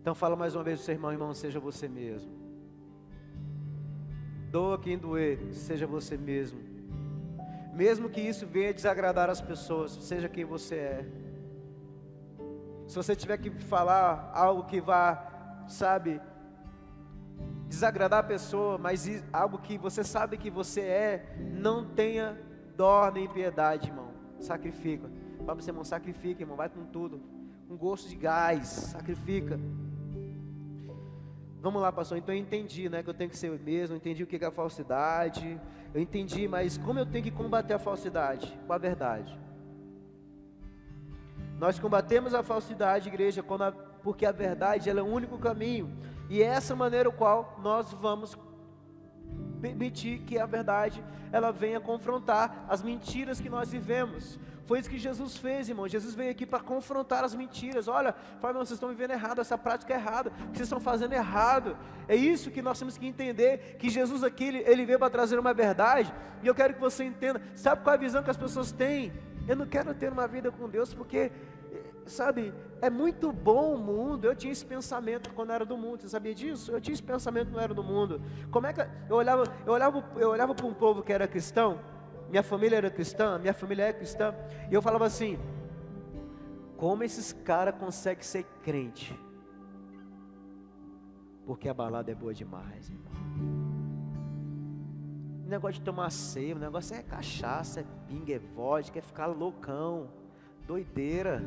Então fala mais uma vez pro seu irmão, irmão, seja você mesmo. Doa quem doer, seja você mesmo. Mesmo que isso venha desagradar as pessoas, seja quem você é. Se você tiver que falar algo que vá, sabe, desagradar a pessoa, mas algo que você sabe que você é, não tenha dó nem piedade, irmão. Sacrifica. Fala para você, irmão, sacrifica, irmão, vai com tudo. Com gosto de gás, sacrifica. Vamos lá, pastor, então eu entendi, né, que eu tenho que ser eu mesmo, eu entendi o que é a falsidade, eu entendi, mas como eu tenho que combater a falsidade? Com a verdade. Nós combatemos a falsidade, igreja, porque a verdade, ela é o único caminho, e é essa maneira o qual nós vamos permitir que a verdade, ela venha confrontar as mentiras que nós vivemos. Foi isso que Jesus fez, irmão. Jesus veio aqui para confrontar as mentiras. Olha, fala, vocês estão vivendo errado, essa prática é errada, o que vocês estão fazendo errado. É isso que nós temos que entender, que Jesus aqui, ele veio para trazer uma verdade, e eu quero que você entenda. Sabe qual é a visão que as pessoas têm? Eu não quero ter uma vida com Deus, porque, sabe, é muito bom o mundo. Eu tinha esse pensamento quando eu era do mundo, você sabia disso? Eu tinha esse pensamento quando eu era do mundo. Como é que eu olhava para um povo que era cristão, minha família era cristã, minha família é cristã, e eu falava assim, como esses caras conseguem ser crente? Porque a balada é boa demais, irmão. O negócio de tomar ceia, o negócio é cachaça, é pinga, é vodka, é ficar loucão, doideira,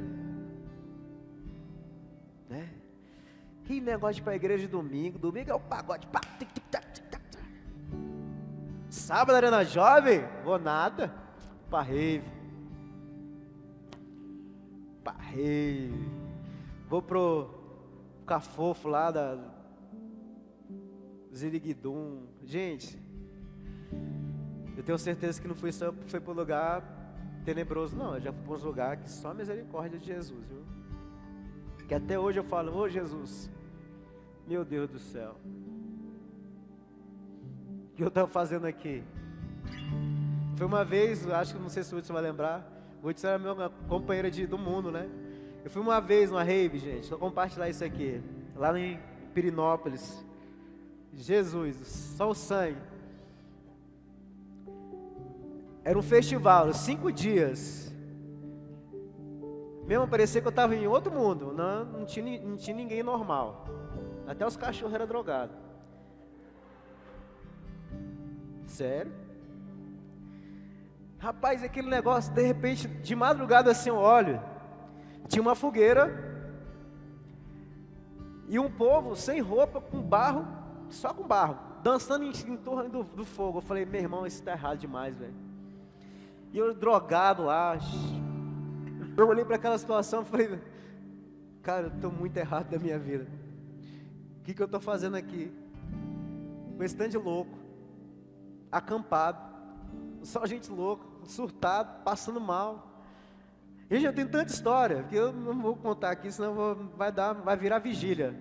né? Que negócio de ir para a igreja domingo é o pagode, pá, tic, tic, tac, tic, tac. Sábado arena jovem, vou nada, pra rave, vou pro Cafofo lá da Ziriguidum. Gente, eu tenho certeza que não foi pro lugar tenebroso, não. Eu já fui para uns lugares que só a misericórdia de Jesus, viu? Que até hoje eu falo, ô Jesus, meu Deus do céu, o que eu estava fazendo aqui? Foi uma vez, acho que não sei se o Hudson vai lembrar, o Hudson era meu companheiro do mundo, né? Eu fui uma vez numa rave, gente, vou compartilhar isso aqui, lá em Pirinópolis. Jesus, só o sangue. Era um festival, 5 dias. Mesmo parecia que eu estava em outro mundo, não tinha ninguém normal. Até os cachorros eram drogados. Sério? Rapaz, aquele negócio, de repente, de madrugada assim eu olho, tinha uma fogueira e um povo sem roupa, com barro, só com barro, dançando em torno do fogo. Eu falei, meu irmão, isso está errado demais, velho. E eu drogado lá, eu olhei para aquela situação e falei, cara, eu estou muito errado da minha vida. O que eu estou fazendo aqui? Com esse tanto de louco, acampado, só gente louca, surtado, passando mal. E já tem tanta história que eu não vou contar aqui, senão vai virar vigília.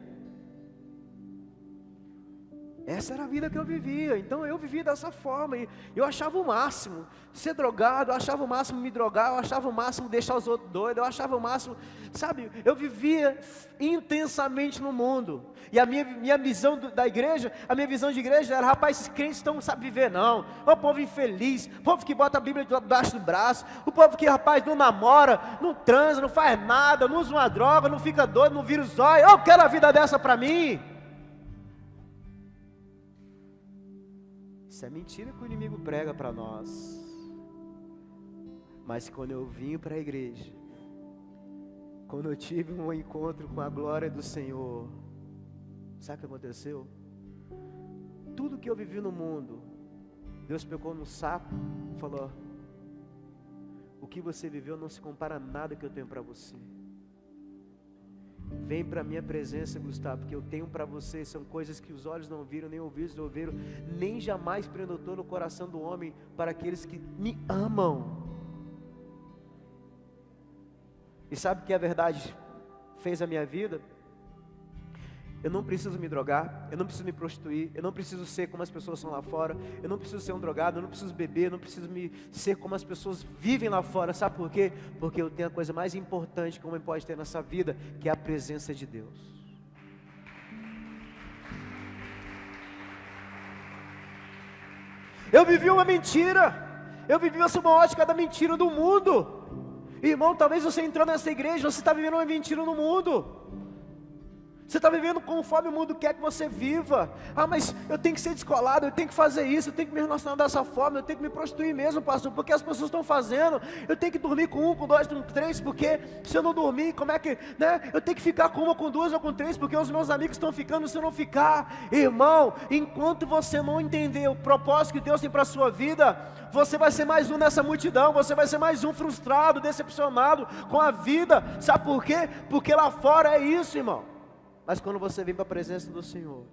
Essa era a vida que eu vivia. Então eu vivia dessa forma, e eu achava o máximo ser drogado, eu achava o máximo me drogar, eu achava o máximo deixar os outros doidos, eu achava o máximo, sabe, eu vivia intensamente no mundo. E a minha visão da igreja, a minha visão de igreja era, rapaz, esses crentes não sabem viver não, é um povo infeliz, o povo que bota a Bíblia debaixo do braço, o povo que, rapaz, não namora, não transa, não faz nada, não usa uma droga, não fica doido, não vira os olhos. Eu quero a vida dessa para mim. Isso é mentira que o inimigo prega para nós. Mas quando eu vim para a igreja, quando eu tive um encontro com a glória do Senhor, sabe o que aconteceu? Tudo tudo que eu vivi no mundo, Deus pegou no saco e falou: o que você viveu não se compara a nada que eu tenho para você. Vem para a minha presença, Gustavo, porque eu tenho para você, são coisas que os olhos não viram, nem ouvidos não ouviram, nem jamais prenotou no coração do homem, para aqueles que me amam. E sabe o que a verdade fez a minha vida? Eu não preciso me drogar, eu não preciso me prostituir, eu não preciso ser como as pessoas são lá fora, eu não preciso ser um drogado, eu não preciso beber, eu não preciso ser como as pessoas vivem lá fora. Sabe por quê? Porque eu tenho a coisa mais importante que um homem pode ter nessa vida, que é a presença de Deus. Eu vivi uma mentira, eu vivi essa uma ótica da mentira do mundo. Irmão, talvez você entrou nessa igreja, você está vivendo uma mentira no mundo. Você está vivendo conforme o mundo quer que você viva. Ah, mas eu tenho que ser descolado, eu tenho que fazer isso, eu tenho que me relacionar dessa forma, eu tenho que me prostituir mesmo, pastor, porque as pessoas estão fazendo. Eu tenho que dormir com um, com dois, com três, porque se eu não dormir, como é que, né? Eu tenho que ficar com uma, com duas ou com três, porque os meus amigos estão ficando se eu não ficar. Irmão, enquanto você não entender o propósito que Deus tem para a sua vida, você vai ser mais um nessa multidão, você vai ser mais um frustrado, decepcionado com a vida. Sabe por quê? Porque lá fora é isso, irmão. Mas quando você vem para a presença do Senhor,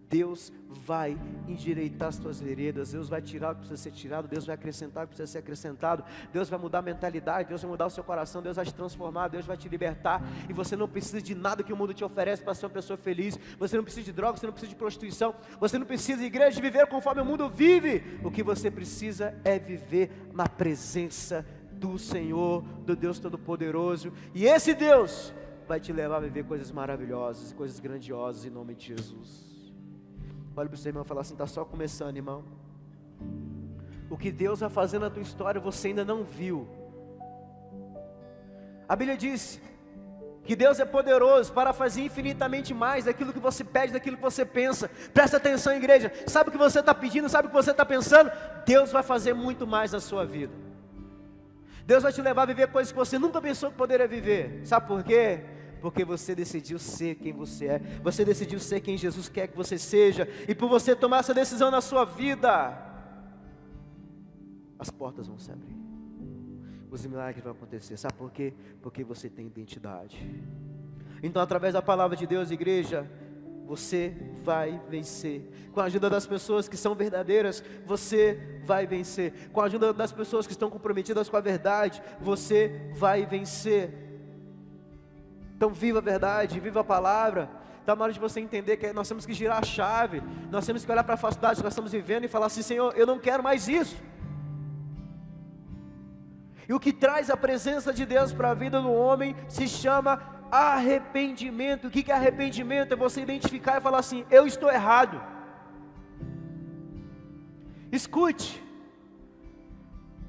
Deus vai endireitar as tuas veredas, Deus vai tirar o que precisa ser tirado, Deus vai acrescentar o que precisa ser acrescentado, Deus vai mudar a mentalidade, Deus vai mudar o seu coração, Deus vai te transformar, Deus vai te libertar, e você não precisa de nada que o mundo te oferece para ser uma pessoa feliz. Você não precisa de droga, você não precisa de prostituição, você não precisa, igreja, de viver conforme o mundo vive. O que você precisa é viver na presença do Senhor, do Deus Todo-Poderoso, e esse Deus vai te levar a viver coisas maravilhosas, coisas grandiosas em nome de Jesus. Olha para o seu irmão e fala assim: está só começando, irmão. O que Deus vai fazer na tua história você ainda não viu. A Bíblia diz que Deus é poderoso para fazer infinitamente mais daquilo que você pede, daquilo que você pensa. Presta atenção, igreja. Sabe o que você está pedindo, sabe o que você está pensando? Deus vai fazer muito mais na sua vida. Deus vai te levar a viver coisas que você nunca pensou que poderia viver. Sabe por quê? Porque você decidiu ser quem você é. Você decidiu ser quem Jesus quer que você seja. E por você tomar essa decisão na sua vida, as portas vão se abrir, os milagres vão acontecer. Sabe por quê? Porque você tem identidade. Então, através da palavra de Deus, igreja, você vai vencer. Com a ajuda das pessoas que são verdadeiras, você vai vencer. Com a ajuda das pessoas que estão comprometidas com a verdade, você vai vencer. Então viva a verdade, viva a palavra. Está na hora de você entender que nós temos que girar a chave. Nós temos que olhar para a faculdade que nós estamos vivendo e falar assim: Senhor, eu não quero mais isso. E o que traz a presença de Deus para a vida do homem se chama arrependimento. O que é arrependimento? É você identificar e falar assim: eu estou errado. Escute,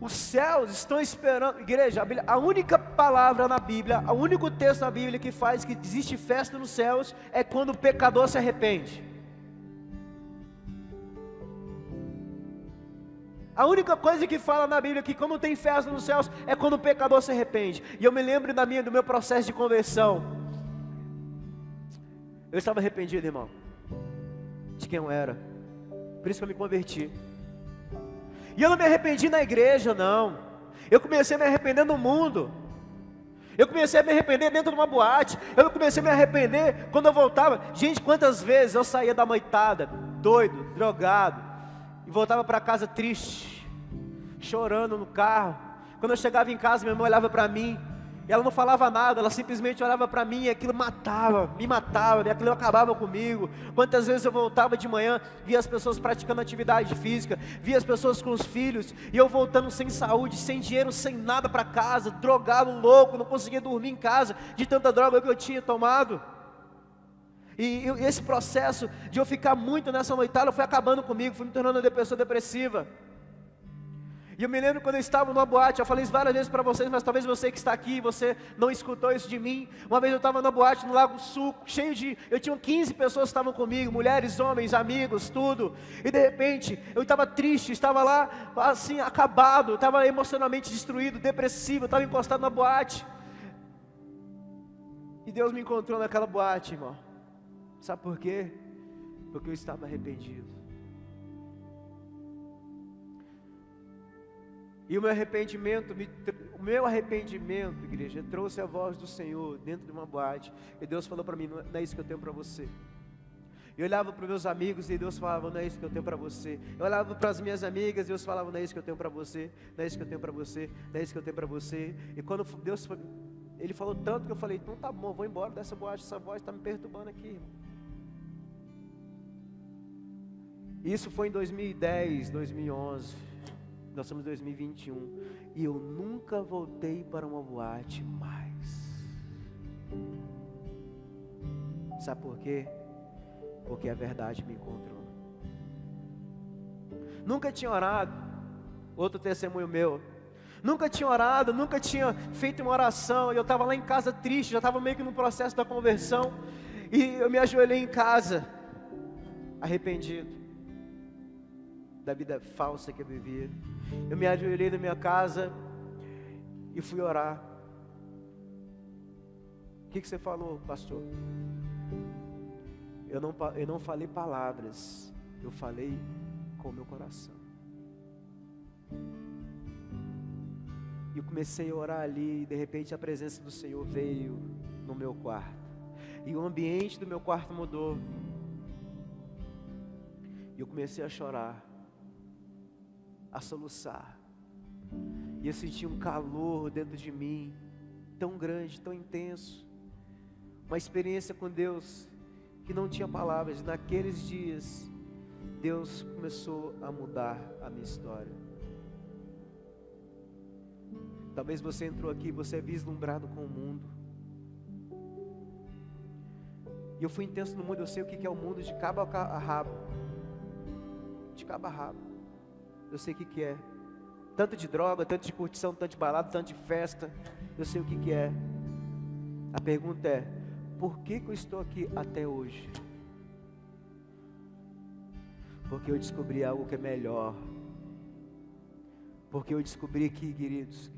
os céus estão esperando, igreja, a única palavra na Bíblia, o único texto na Bíblia que faz que existe festa nos céus é quando o pecador se arrepende. A única coisa que fala na Bíblia que quando tem festa nos céus é quando o pecador se arrepende. E eu me lembro do meu processo de conversão. Eu estava arrependido, irmão, de quem eu era. Por isso que eu me converti. E eu não me arrependi na igreja, não. Eu comecei a me arrepender no mundo. Eu comecei a me arrepender dentro de uma boate. Eu comecei a me arrepender quando eu voltava. Gente, quantas vezes eu saía da noitada, doido, drogado, e voltava para casa triste, chorando no carro. Quando eu chegava em casa, minha mãe olhava para mim, e ela não falava nada, ela simplesmente olhava para mim, e aquilo me matava, e aquilo acabava comigo. Quantas vezes eu voltava de manhã, via as pessoas praticando atividade física, via as pessoas com os filhos, e eu voltando sem saúde, sem dinheiro, sem nada para casa, drogado, louco, não conseguia dormir em casa, de tanta droga que eu tinha tomado. E esse processo de eu ficar muito nessa noitada foi acabando comigo, fui me tornando uma pessoa depressiva. E eu me lembro quando eu estava numa boate, eu falei isso várias vezes para vocês, mas talvez você que está aqui, você não escutou isso de mim. Uma vez eu estava numa boate no Lago Sul, eu tinha 15 pessoas que estavam comigo, mulheres, homens, amigos, tudo. E de repente, eu estava triste, estava lá assim, acabado, estava emocionalmente destruído, depressivo, estava encostado na boate. E Deus me encontrou naquela boate, irmão. Sabe por quê? Porque eu estava arrependido. E o meu arrependimento, igreja, trouxe a voz do Senhor dentro de uma boate. E Deus falou para mim, não é isso que eu tenho para você. Eu olhava para os meus amigos e Deus falava, não é isso que eu tenho para você. Eu olhava para as minhas amigas e Deus falava, não é isso que eu tenho para você, não é isso que eu tenho para você, não é isso que eu tenho para você. E quando Deus, Ele falou tanto que eu falei, então tá bom, eu vou embora dessa boate, essa voz está me perturbando aqui, irmão. Isso foi em 2010, 2011, nós estamos em 2021, e eu nunca voltei para uma boate mais. Sabe por quê? Porque a verdade me encontrou. Nunca tinha orado, outro testemunho meu, nunca tinha orado, nunca tinha feito uma oração, e eu estava lá em casa triste, já estava meio que no processo da conversão, e eu me ajoelhei em casa, arrependido da vida falsa que eu vivia. Eu me ajoelhei na minha casa e fui orar. O que você falou, pastor? Eu não falei palavras, eu falei com o meu coração. E eu comecei a orar ali, e de repente a presença do Senhor veio no meu quarto. E o ambiente do meu quarto mudou. E eu comecei a chorar, a soluçar. E eu senti um calor dentro de mim, tão grande, tão intenso. Uma experiência com Deus que não tinha palavras. Naqueles dias, Deus começou a mudar a minha história. Talvez você entrou aqui, você é vislumbrado com o mundo. E eu fui intenso no mundo, eu sei o que é o mundo de cabo a rabo. De cabo a rabo. Eu sei o que é. Tanto de droga, tanto de curtição, tanto de balada, tanto de festa. Eu sei o que é. A pergunta é, por que eu estou aqui até hoje? Porque eu descobri algo que é melhor. Porque eu descobri aqui, queridos,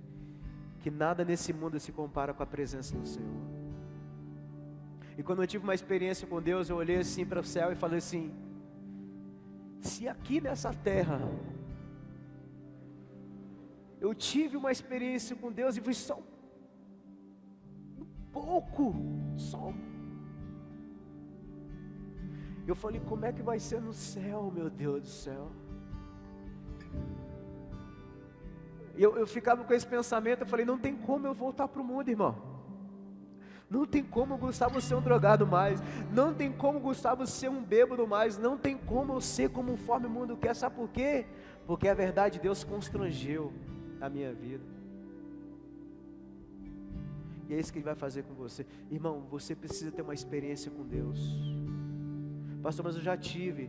que nada nesse mundo se compara com a presença do Senhor. E quando eu tive uma experiência com Deus, eu olhei assim para o céu e falei assim, se aqui nessa terra eu tive uma experiência com Deus e fui só um pouco, eu falei, como é que vai ser no céu, meu Deus do céu? Eu ficava com esse pensamento, eu falei, não tem como eu voltar para o mundo, irmão. Não tem como o Gustavo ser um drogado mais. Não tem como o Gustavo ser um bêbado mais. Não tem como eu ser conforme o mundo quer. Sabe por quê? Porque a verdade de Deus constrangeu a minha vida. E é isso que Ele vai fazer com você. Irmão, você precisa ter uma experiência com Deus. Pastor, mas eu já tive.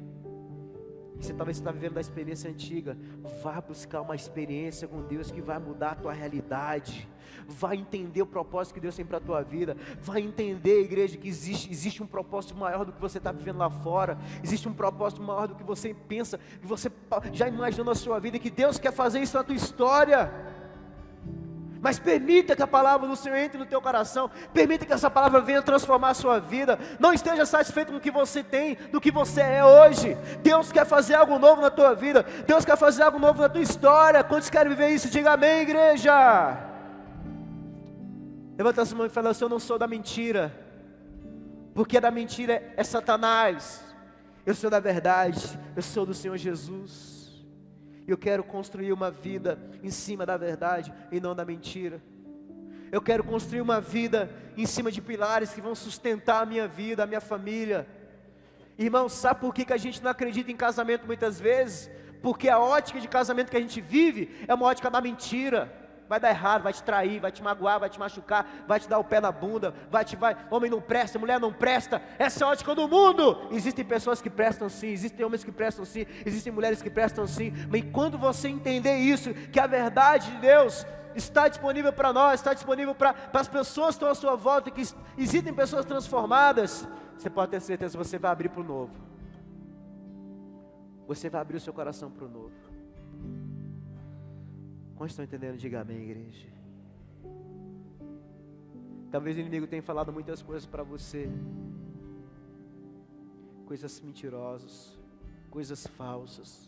Talvez você está vivendo da experiência antiga. Vá buscar uma experiência com Deus que vai mudar a tua realidade. Vai entender o propósito que Deus tem para a tua vida. Vai entender, igreja, que existe um propósito maior do que você está vivendo lá fora. Existe um propósito maior do que você pensa, que você já imaginou na sua vida, que Deus quer fazer isso na tua história. Mas permita que a palavra do Senhor entre no teu coração. Permita que essa palavra venha transformar a sua vida. Não esteja satisfeito com o que você tem, do que você é hoje. Deus quer fazer algo novo na tua vida. Deus quer fazer algo novo na tua história. Quantos querem viver isso? Diga amém, igreja. Levanta as mãos e fala, eu não sou da mentira. Porque da mentira é Satanás. Eu sou da verdade. Eu sou do Senhor Jesus. Eu quero construir uma vida em cima da verdade e não da mentira. Eu quero construir uma vida em cima de pilares que vão sustentar a minha vida, a minha família. Irmão, sabe por que a gente não acredita em casamento muitas vezes? Porque a ótica de casamento que a gente vive é uma ótica da mentira. Vai dar errado, vai te trair, vai te magoar, vai te machucar, vai te dar o pé na bunda, homem não presta, mulher não presta. Essa é a ótica do mundo. Existem pessoas que prestam sim, existem homens que prestam sim, existem mulheres que prestam sim. Mas quando você entender isso, que a verdade de Deus está disponível para nós, está disponível para as pessoas que estão à sua volta, que existem pessoas transformadas, você pode ter certeza que você vai abrir para o novo. Você vai abrir o seu coração para o novo. Quantos estão entendendo? Diga amém, igreja. Talvez o inimigo tenha falado muitas coisas para você. Coisas mentirosas, coisas falsas.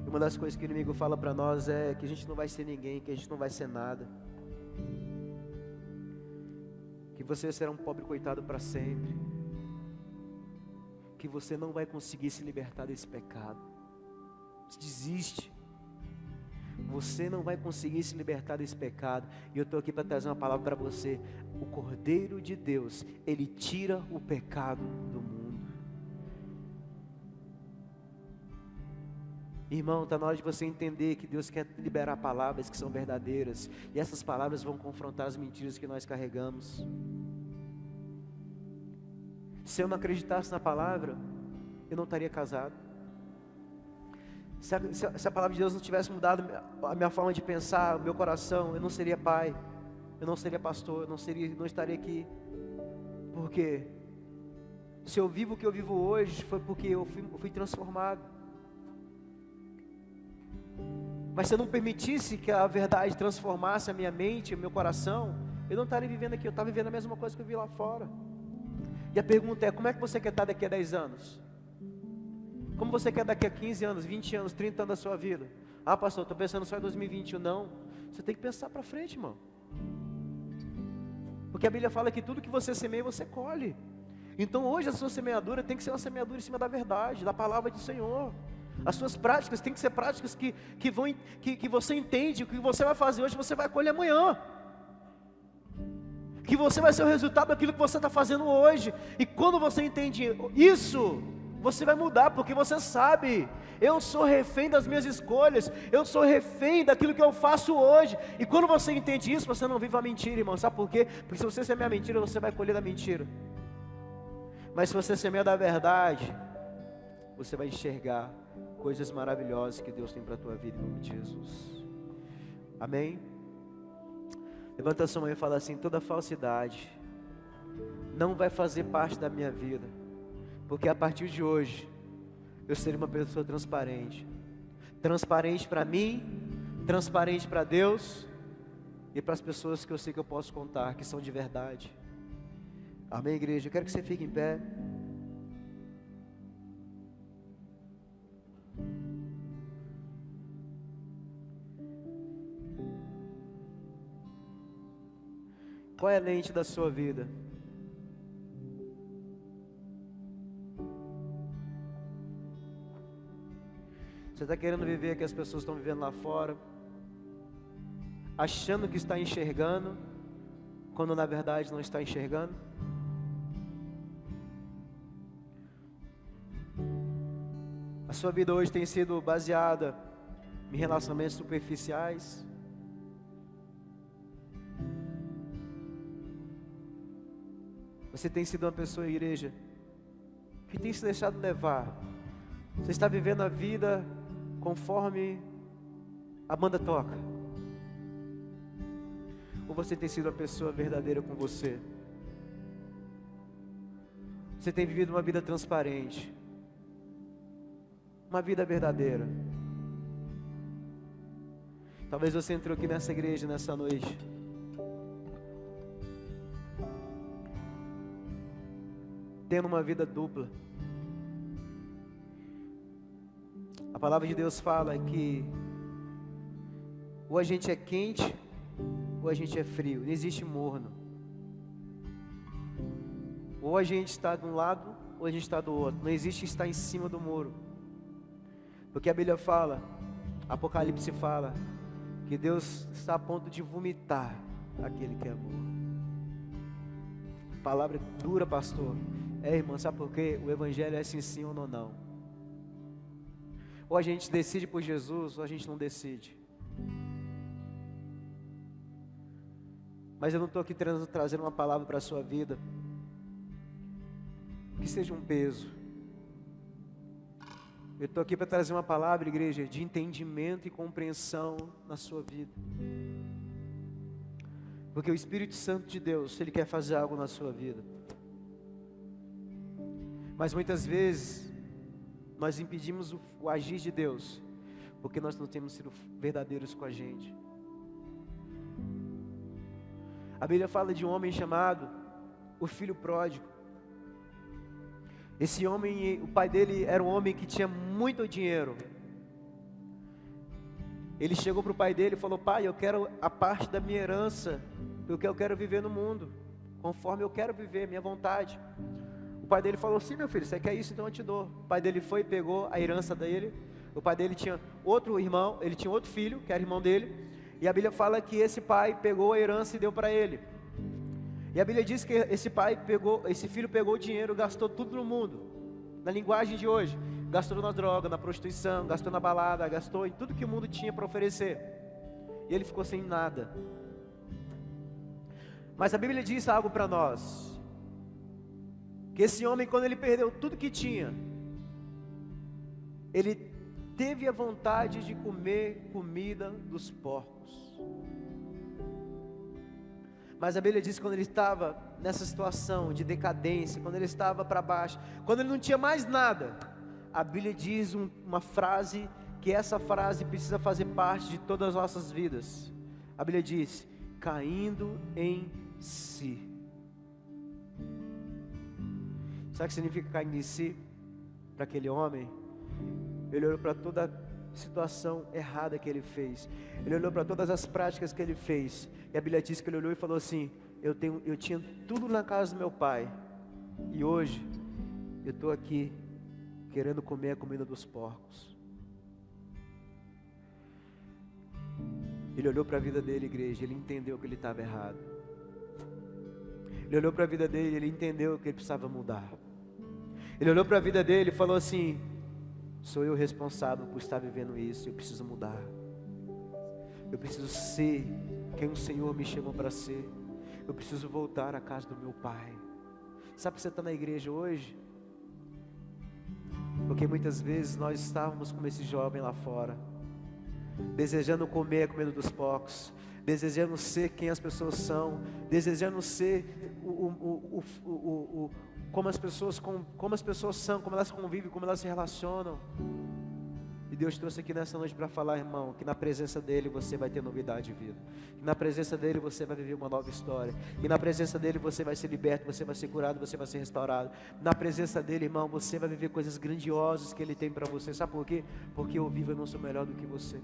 E uma das coisas que o inimigo fala para nós é que a gente não vai ser ninguém, que a gente não vai ser nada. Que você será um pobre coitado para sempre. Que você não vai conseguir se libertar desse pecado. Desiste. Você não vai conseguir se libertar desse pecado. E eu estou aqui para trazer uma palavra para você. O Cordeiro de Deus, Ele tira o pecado do mundo. Irmão, está na hora de você entender que Deus quer liberar palavras que são verdadeiras. E essas palavras vão confrontar as mentiras que nós carregamos. Se eu não acreditasse na palavra, eu não estaria casado. Se a palavra de Deus não tivesse mudado a minha forma de pensar, o meu coração, eu não seria pai, eu não seria pastor, eu não estaria aqui. Por quê? Se eu vivo o que eu vivo hoje, foi porque eu fui transformado. Mas se eu não permitisse que a verdade transformasse a minha mente, o meu coração, eu não estaria vivendo aqui, eu estava vivendo a mesma coisa que eu vi lá fora. E a pergunta é, como é que você quer estar daqui a 10 anos? Como você quer daqui a 15 anos, 20 anos, 30 anos da sua vida? Ah, pastor, estou pensando só em 2021. Não, você tem que pensar para frente, irmão. Porque a Bíblia fala que tudo que você semeia, você colhe. Então hoje a sua semeadura tem que ser uma semeadura em cima da verdade, da palavra do Senhor. As suas práticas têm que ser práticas que você entende, o que você vai fazer hoje, você vai colher amanhã. Que você vai ser o resultado daquilo que você está fazendo hoje. E quando você entende isso, você vai mudar, porque você sabe, eu sou refém das minhas escolhas, eu sou refém daquilo que eu faço hoje. E quando você entende isso, você não vive a mentira, irmão. Sabe por quê? Porque se você semear a mentira, você vai colher da mentira. Mas se você semear da verdade, você vai enxergar coisas maravilhosas que Deus tem para a tua vida, em nome de Jesus. Amém? Levanta a sua mão e fala assim: toda falsidade não vai fazer parte da minha vida, porque a partir de hoje eu serei uma pessoa transparente. Transparente para mim, transparente para Deus e para as pessoas que eu sei que eu posso contar, que são de verdade. Amém, igreja? Eu quero que você fique em pé. Qual é a lente da sua vida? Você está querendo viver o que as pessoas estão vivendo lá fora, achando que está enxergando, quando na verdade não está enxergando? A sua vida hoje tem sido baseada em relacionamentos superficiais? Você tem sido uma pessoa, igreja, que tem se deixado levar? Você está vivendo a vida conforme a banda toca? Ou você tem sido uma pessoa verdadeira com você? Você tem vivido uma vida transparente, uma vida verdadeira? Talvez você entrou aqui nessa igreja nessa noite tendo uma vida dupla. A palavra de Deus fala que ou a gente é quente ou a gente é frio, não existe morno. Ou a gente está de um lado ou a gente está do outro, não existe estar em cima do muro. Porque a Bíblia fala, Apocalipse fala, que Deus está a ponto de vomitar aquele que é amor. Palavra dura, pastor. Irmão, sabe por quê? O evangelho é assim sim ou não. Ou a gente decide por Jesus, ou a gente não decide. Mas eu não estou aqui trazendo uma palavra para a sua vida que seja um peso. Eu estou aqui para trazer uma palavra, igreja, de entendimento e compreensão na sua vida. Porque o Espírito Santo de Deus, Ele quer fazer algo na sua vida. Mas muitas vezes, nós impedimos o agir de Deus, porque nós não temos sido verdadeiros com a gente. A Bíblia fala de um homem chamado o filho pródigo. Esse homem, o pai dele era um homem que tinha muito dinheiro. Ele chegou para o pai dele e falou: pai, eu quero a parte da minha herança, porque eu quero viver no mundo, conforme eu quero viver, minha vontade. O pai dele falou: sim, meu filho, você quer isso, então eu te dou. O pai dele foi e pegou a herança dele. O pai dele tinha outro irmão, ele tinha outro filho, que era irmão dele, e a Bíblia fala que esse pai pegou a herança e deu para ele. E a Bíblia diz que esse filho pegou o dinheiro, gastou tudo no mundo, na linguagem de hoje, gastou na droga, na prostituição, gastou na balada, gastou em tudo que o mundo tinha para oferecer, e ele ficou sem nada. Mas a Bíblia diz algo para nós, que esse homem, quando ele perdeu tudo que tinha, ele teve a vontade de comer comida dos porcos. Mas a Bíblia diz que quando ele estava nessa situação de decadência, quando ele estava para baixo, quando ele não tinha mais nada, a Bíblia diz uma frase, que essa frase precisa fazer parte de todas as nossas vidas. A Bíblia diz: caindo em si. Sabe o que significa caindo em si? Para aquele homem, ele olhou para toda a situação errada que ele fez, ele olhou para todas as práticas que ele fez, e a Bíblia diz que ele olhou e falou assim: eu tinha tudo na casa do meu pai, e hoje eu estou aqui querendo comer a comida dos porcos. Ele olhou para a vida dele, igreja, ele entendeu que ele estava errado. Ele olhou para a vida dele, ele entendeu que ele precisava mudar. Ele olhou para a vida dele e falou assim: sou eu responsável por estar vivendo isso, eu preciso mudar. Eu preciso ser quem o Senhor me chamou para ser. Eu preciso voltar à casa do meu pai. Sabe que você está na igreja hoje? Porque muitas vezes nós estávamos como esse jovem lá fora, desejando comer a comida dos porcos, desejando ser quem as pessoas são, desejando ser como as pessoas são, como elas convivem, como elas se relacionam. E Deus trouxe aqui nessa noite para falar, irmão, que na presença dEle você vai ter novidade de vida, que na presença dEle você vai viver uma nova história, que na presença dEle você vai ser liberto, você vai ser curado, você vai ser restaurado. Na presença dEle, irmão, você vai viver coisas grandiosas que Ele tem para você. Sabe por quê? Porque eu vivo, eu não sou melhor do que você.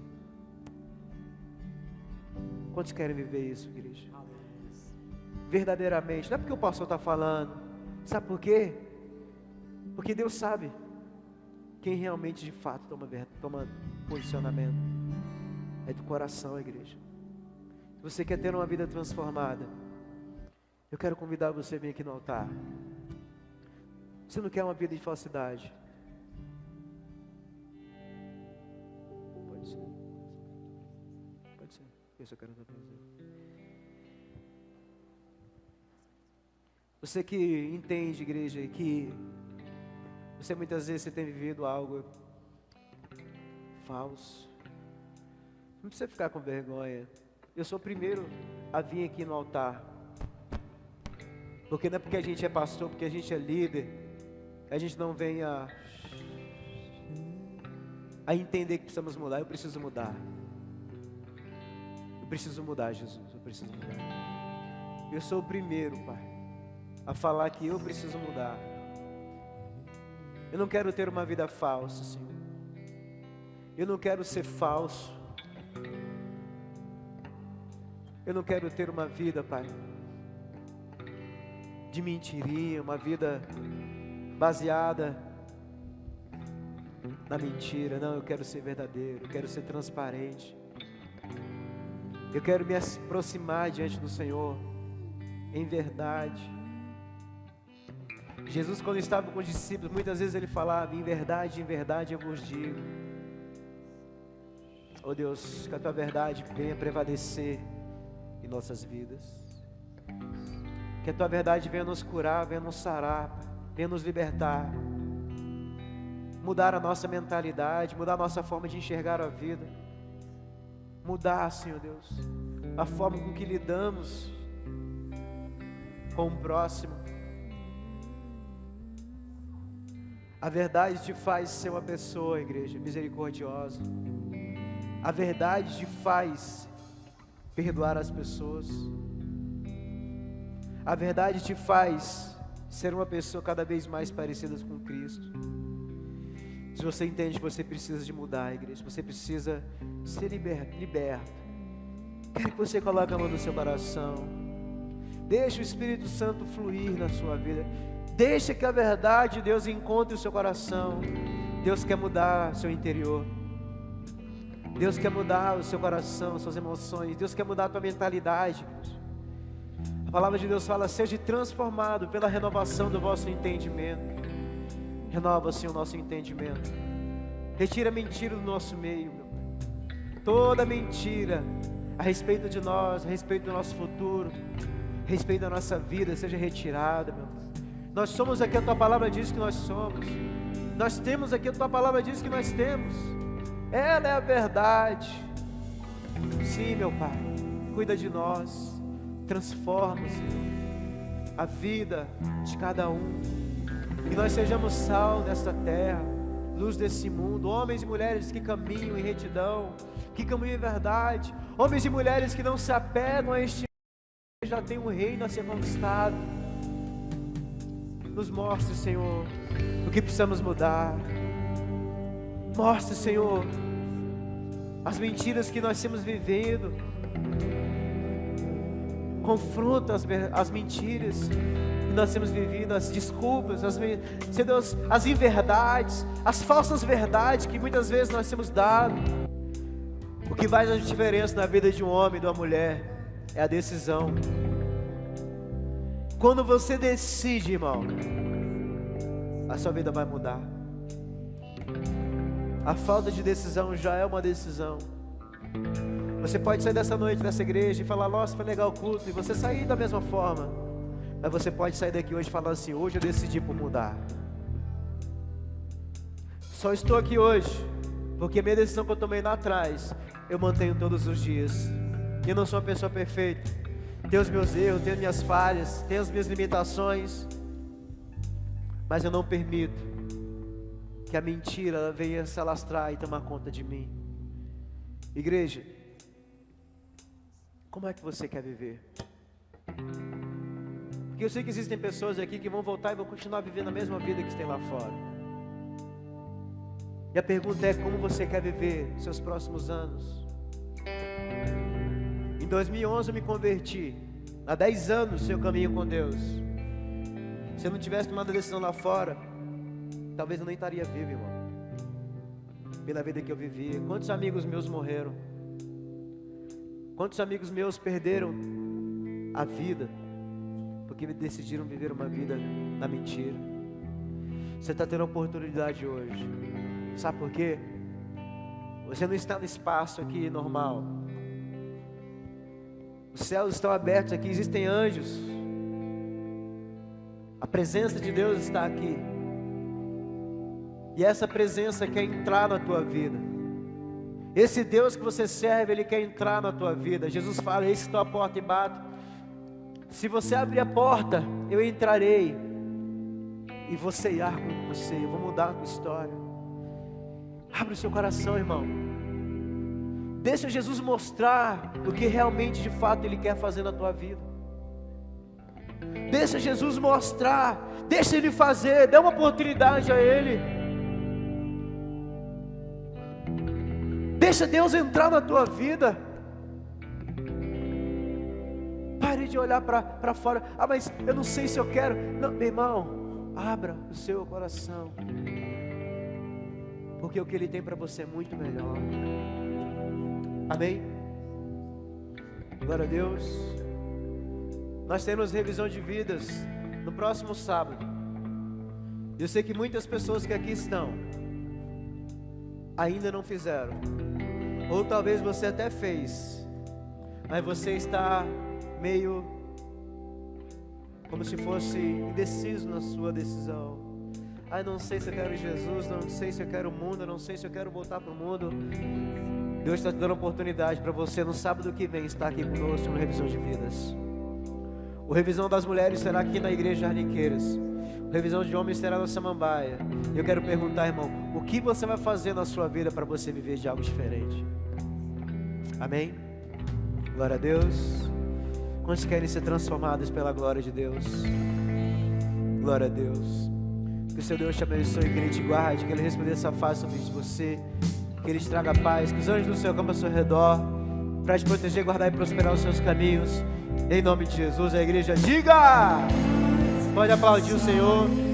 Quantos querem viver isso, igreja? Verdadeiramente, não é porque o pastor está falando. Sabe por quê? Porque Deus sabe quem realmente de fato toma posicionamento. É do coração, igreja. Se você quer ter uma vida transformada, eu quero convidar você a vir aqui no altar. Você não quer uma vida de falsidade? Pode ser. Pode ser. Isso eu quero dar para você. Você que entende, igreja, que você muitas vezes tem vivido algo falso, não precisa ficar com vergonha. Eu sou o primeiro a vir aqui no altar, porque não é porque a gente é pastor, porque a gente é líder, a gente não vem a entender que precisamos mudar. Eu preciso mudar. Eu preciso mudar, Jesus. Eu preciso mudar. Eu sou o primeiro, Pai, a falar que eu preciso mudar. Eu não quero ter uma vida falsa, Senhor. Eu não quero ser falso. Eu não quero ter uma vida, Pai, de mentirinha, uma vida baseada na mentira. Não, eu quero ser verdadeiro, eu quero ser transparente. Eu quero me aproximar diante do Senhor em verdade. Jesus, quando estava com os discípulos, muitas vezes ele falava: em verdade eu vos digo. Oh Deus, que a tua verdade venha prevalecer em nossas vidas. Que a tua verdade venha nos curar, venha nos sarar, venha nos libertar. Mudar a nossa mentalidade, mudar a nossa forma de enxergar a vida. Mudar, Senhor Deus, a forma com que lidamos com o próximo. A verdade te faz ser uma pessoa, igreja, misericordiosa. A verdade te faz perdoar as pessoas. A verdade te faz ser uma pessoa cada vez mais parecida com Cristo. Se você entende que você precisa de mudar, igreja, você precisa ser liberto. Quero que você coloque a mão no seu coração. Deixe o Espírito Santo fluir na sua vida. Deixe que a verdade de Deus encontre o seu coração. Deus quer mudar seu interior. Deus quer mudar o seu coração, suas emoções. Deus quer mudar a tua mentalidade. A palavra de Deus fala: seja transformado pela renovação do vosso entendimento. Renova, Senhor, o nosso entendimento. Retira a mentira do nosso meio, meu Pai. Toda mentira a respeito de nós, a respeito do nosso futuro, a respeito da nossa vida, seja retirada, meu Pai. Nós somos aqui, a Tua palavra diz que nós somos. Nós temos aqui, a Tua palavra diz que nós temos. Ela é a verdade. Sim, meu Pai, cuida de nós. Transforma, Senhor, a vida de cada um. Que nós sejamos sal nesta terra, luz desse mundo, homens e mulheres que caminham em retidão, que caminham em verdade, homens e mulheres que não se apegam a este mundo, que já tem um reino a ser conquistado. Nos mostre, Senhor, o que precisamos mudar. Mostre, Senhor, as mentiras que nós temos vivido. Confronta as mentiras que nós temos vivido, as desculpas, Senhor Deus, as inverdades, as falsas verdades que muitas vezes nós temos dado. O que faz a diferença na vida de um homem e de uma mulher é a decisão. Quando você decide, irmão, a sua vida vai mudar. A falta de decisão já é uma decisão. Você pode sair dessa noite dessa igreja e falar: nossa, foi legal o culto, e você sair da mesma forma. Mas você pode sair daqui hoje falando assim: hoje eu decidi por mudar. Só estou aqui hoje porque a minha decisão que eu tomei lá atrás, eu mantenho todos os dias. Eu não sou uma pessoa perfeita. Tenho os meus erros, tenho as minhas falhas, tenho as minhas limitações. Mas eu não permito que a mentira ela venha se alastrar e tomar conta de mim. Igreja, como é que você quer viver? Porque eu sei que existem pessoas aqui que vão voltar e vão continuar vivendo a mesma vida que tem lá fora. E a pergunta é: como você quer viver seus próximos anos? Em 2011 eu me converti. Há 10 anos seu caminho com Deus. Se eu não tivesse tomado a decisão lá fora, talvez eu nem estaria vivo, irmão. Pela vida que eu vivi. Quantos amigos meus morreram? Quantos amigos meus perderam a vida porque decidiram viver uma vida na mentira? Você está tendo a oportunidade hoje. Sabe por quê? Você não está no espaço aqui normal. Os céus estão abertos aqui, existem anjos. A presença de Deus está aqui. E essa presença quer entrar na tua vida. Esse Deus que você serve, Ele quer entrar na tua vida. Jesus fala: eis que estou à porta e bato. Se você abrir a porta, eu entrarei e vou ceiar com você, eu vou mudar a tua história. Abre o seu coração, irmão. Deixa Jesus mostrar o que realmente, de fato, Ele quer fazer na tua vida. Deixa Jesus mostrar, deixa Ele fazer, dê uma oportunidade a Ele. Deixa Deus entrar na tua vida. Pare de olhar para fora. Ah, mas eu não sei se eu quero. Não, meu irmão, abra o seu coração, porque o que Ele tem para você é muito melhor. Amém? Glória a Deus. Nós temos revisão de vidas no próximo sábado. Eu sei que muitas pessoas que aqui estão ainda não fizeram, ou talvez você até fez, mas você está meio como se fosse indeciso na sua decisão. Ai, não sei se eu quero Jesus, não sei se eu quero o mundo, não sei se eu quero voltar para o mundo. Deus está te dando a oportunidade para você no sábado que vem estar aqui conosco no Revisão de Vidas. O Revisão das Mulheres será aqui na Igreja Jardiqueiras. O Revisão de Homens será na Samambaia. Eu quero perguntar, irmão, o que você vai fazer na sua vida para você viver de algo diferente? Amém? Glória a Deus. Quantos querem ser transformados pela glória de Deus? Glória a Deus. Que o seu Deus te abençoe, que Ele te guarde, que Ele resplandeça a face sobre de você, que Ele te traga paz, que os anjos do céu campem ao seu redor, para te proteger, guardar e prosperar os seus caminhos. Em nome de Jesus, a igreja diga! Pode aplaudir o Senhor.